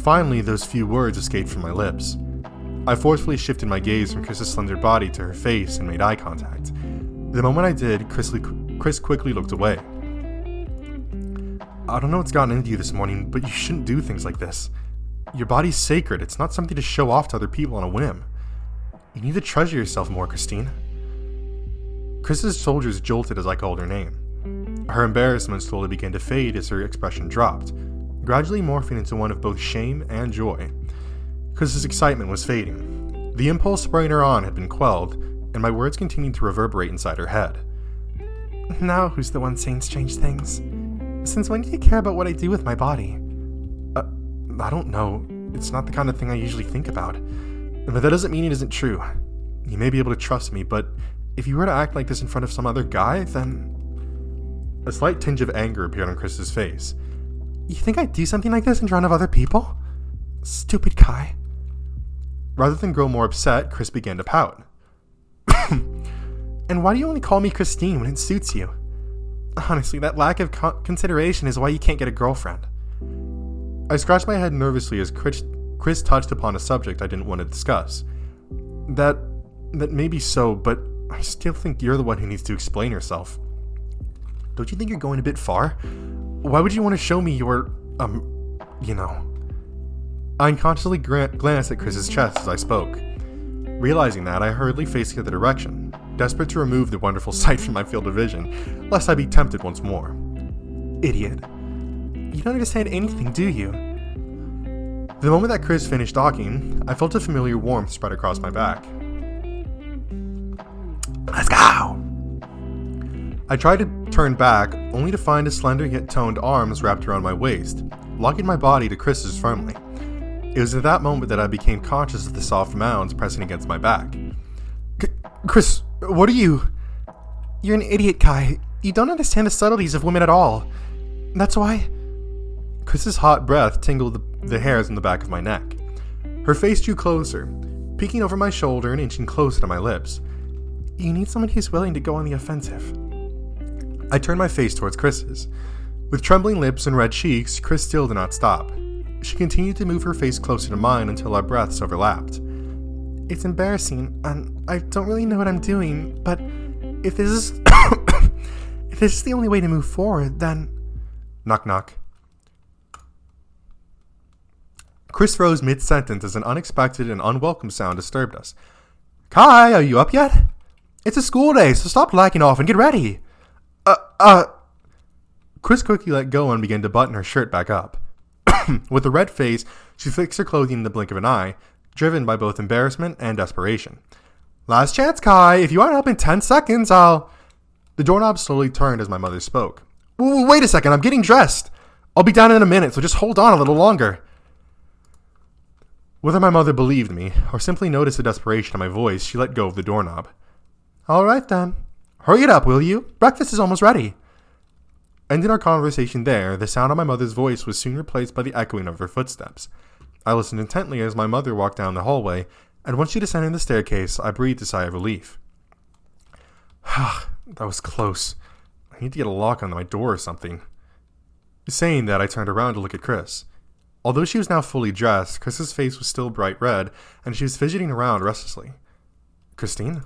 [SPEAKER 1] Finally, those few words escaped from my lips. I forcefully shifted my gaze from Chris's slender body to her face and made eye contact. The moment I did, Chris quickly looked away. I don't know what's gotten into you this morning, but you shouldn't do things like this. Your body's sacred. It's not something to show off to other people on a whim. You need to treasure yourself more, Christine. Chris's shoulders jolted as I called her name. Her embarrassment slowly began to fade as her expression dropped, gradually morphing into one of both shame and joy. Chris's excitement was fading. The impulse spurring her on had been quelled, and my words continued to reverberate inside her head. Now who's the one saying strange things? Since when do you care about what I do with my body? I don't know. It's not the kind of thing I usually think about. But that doesn't mean it isn't true. You may be able to trust me, but if you were to act like this in front of some other guy, then... A slight tinge of anger appeared on Chris's face. You think I'd do something like this in front of other people? Stupid Kai. Rather than grow more upset, Chris began to pout. And why do you only call me Christine when it suits you? Honestly, that lack of consideration is why you can't get a girlfriend. I scratched my head nervously as Chris touched upon a subject I didn't want to discuss. That may be so, but I still think you're the one who needs to explain yourself. Don't you think you're going a bit far? Why would you want to show me your, you know... I unconsciously glanced at Chris's chest as I spoke. Realizing that, I hurriedly faced the other direction, desperate to remove the wonderful sight from my field of vision, lest I be tempted once more. Idiot. You don't understand anything, do you? The moment that Chris finished talking, I felt a familiar warmth spread across my back. Let's go! I tried to turn back, only to find his slender yet toned arms wrapped around my waist, locking my body to Chris's firmly. It was at that moment that I became conscious of the soft mounds pressing against my back. Chris, what are you? You're an idiot, Kai. You don't understand the subtleties of women at all. That's why... Chris's hot breath tingled the hairs on the back of my neck. Her face drew closer, peeking over my shoulder and inching closer to my lips. You need someone who's willing to go on the offensive. I turned my face towards Chris's. With trembling lips and red cheeks, Chris still did not stop. She continued to move her face closer to mine until our breaths overlapped. It's embarrassing, and I don't really know what I'm doing, but if this is... if this is the only way to move forward, then... Knock knock. Chris rose mid-sentence as an unexpected and unwelcome sound disturbed us. Kai, are you up yet? It's a school day, so stop lacking off and get ready. Chris quickly let go and began to button her shirt back up. With a red face, she fixed her clothing in the blink of an eye, driven by both embarrassment and desperation. Last chance, Kai. If you aren't up in 10 seconds, I'll... The doorknob slowly turned as my mother spoke. Wait a second, I'm getting dressed. I'll be down in a minute, so just hold on a little longer. Whether my mother believed me, or simply noticed the desperation in my voice, she let go of the doorknob. All right, then. Hurry it up, will you? Breakfast is almost ready. Ending our conversation there, the sound of my mother's voice was soon replaced by the echoing of her footsteps. I listened intently as my mother walked down the hallway, and once she descended the staircase, I breathed a sigh of relief. That was close. I need to get a lock on my door or something. Saying that, I turned around to look at Chris. Although she was now fully dressed, Chris's face was still bright red, and she was fidgeting around restlessly. Christine?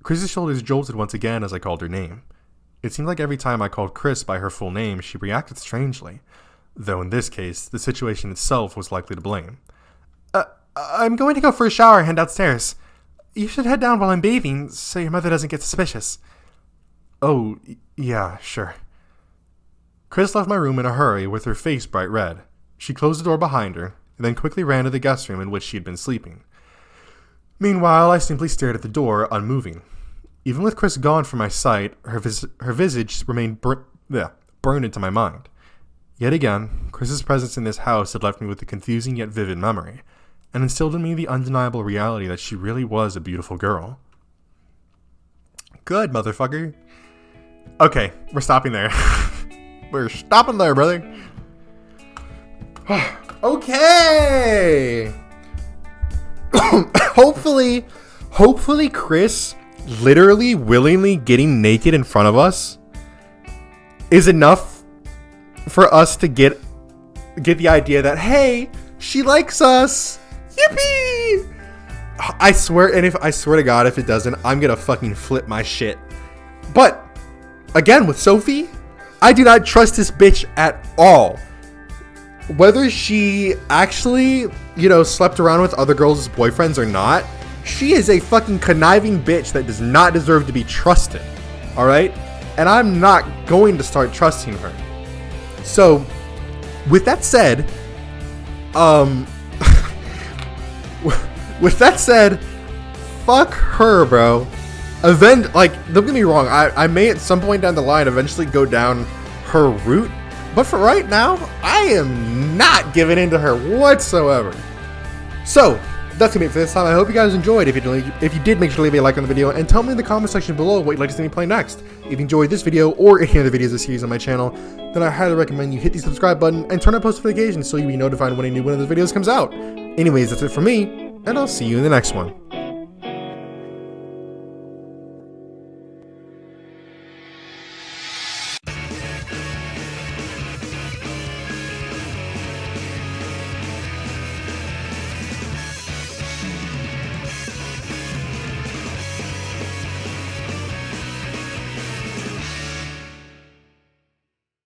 [SPEAKER 1] Chris's shoulders jolted once again as I called her name. It seemed like every time I called Chris by her full name, she reacted strangely, though in this case, the situation itself was likely to blame. I'm going to go for a shower and head downstairs. You should head down while I'm bathing, so your mother doesn't get suspicious. Oh, yeah, sure. Chris left my room in a hurry with her face bright red. She closed the door behind her, and then quickly ran to the guest room in which she had been sleeping. Meanwhile, I simply stared at the door, unmoving. Even with Chris gone from my sight, her visage remained burned into my mind. Yet again, Chris's presence in this house had left me with a confusing yet vivid memory, and instilled in me the undeniable reality that she really was a beautiful girl. Good, motherfucker. Okay, we're stopping there. We're stopping there, brother. Okay! Hopefully Chris literally willingly getting naked in front of us is enough for us to get the idea that, hey, she likes us. Yippee! I swear to God, if it doesn't, I'm gonna fucking flip my shit. But again, with Sophie, I do not trust this bitch at all. Whether she actually, slept around with other girls as boyfriends or not, she is a fucking conniving bitch that does not deserve to be trusted. Alright? And I'm not going to start trusting her. So, with that said, fuck her, bro. Don't get me wrong, I may at some point down the line eventually go down her route, but for right now, I am not giving in to her whatsoever. So, that's gonna be it for this time. I hope you guys enjoyed. If you did, make sure to leave a like on the video and tell me in the comment section below what you'd like to see me play next. If you enjoyed this video or any other videos of this series on my channel, then I highly recommend you hit the subscribe button and turn on post notifications so you'll be notified when a new one of those videos comes out. Anyways, that's it for me, and I'll see you in the next one.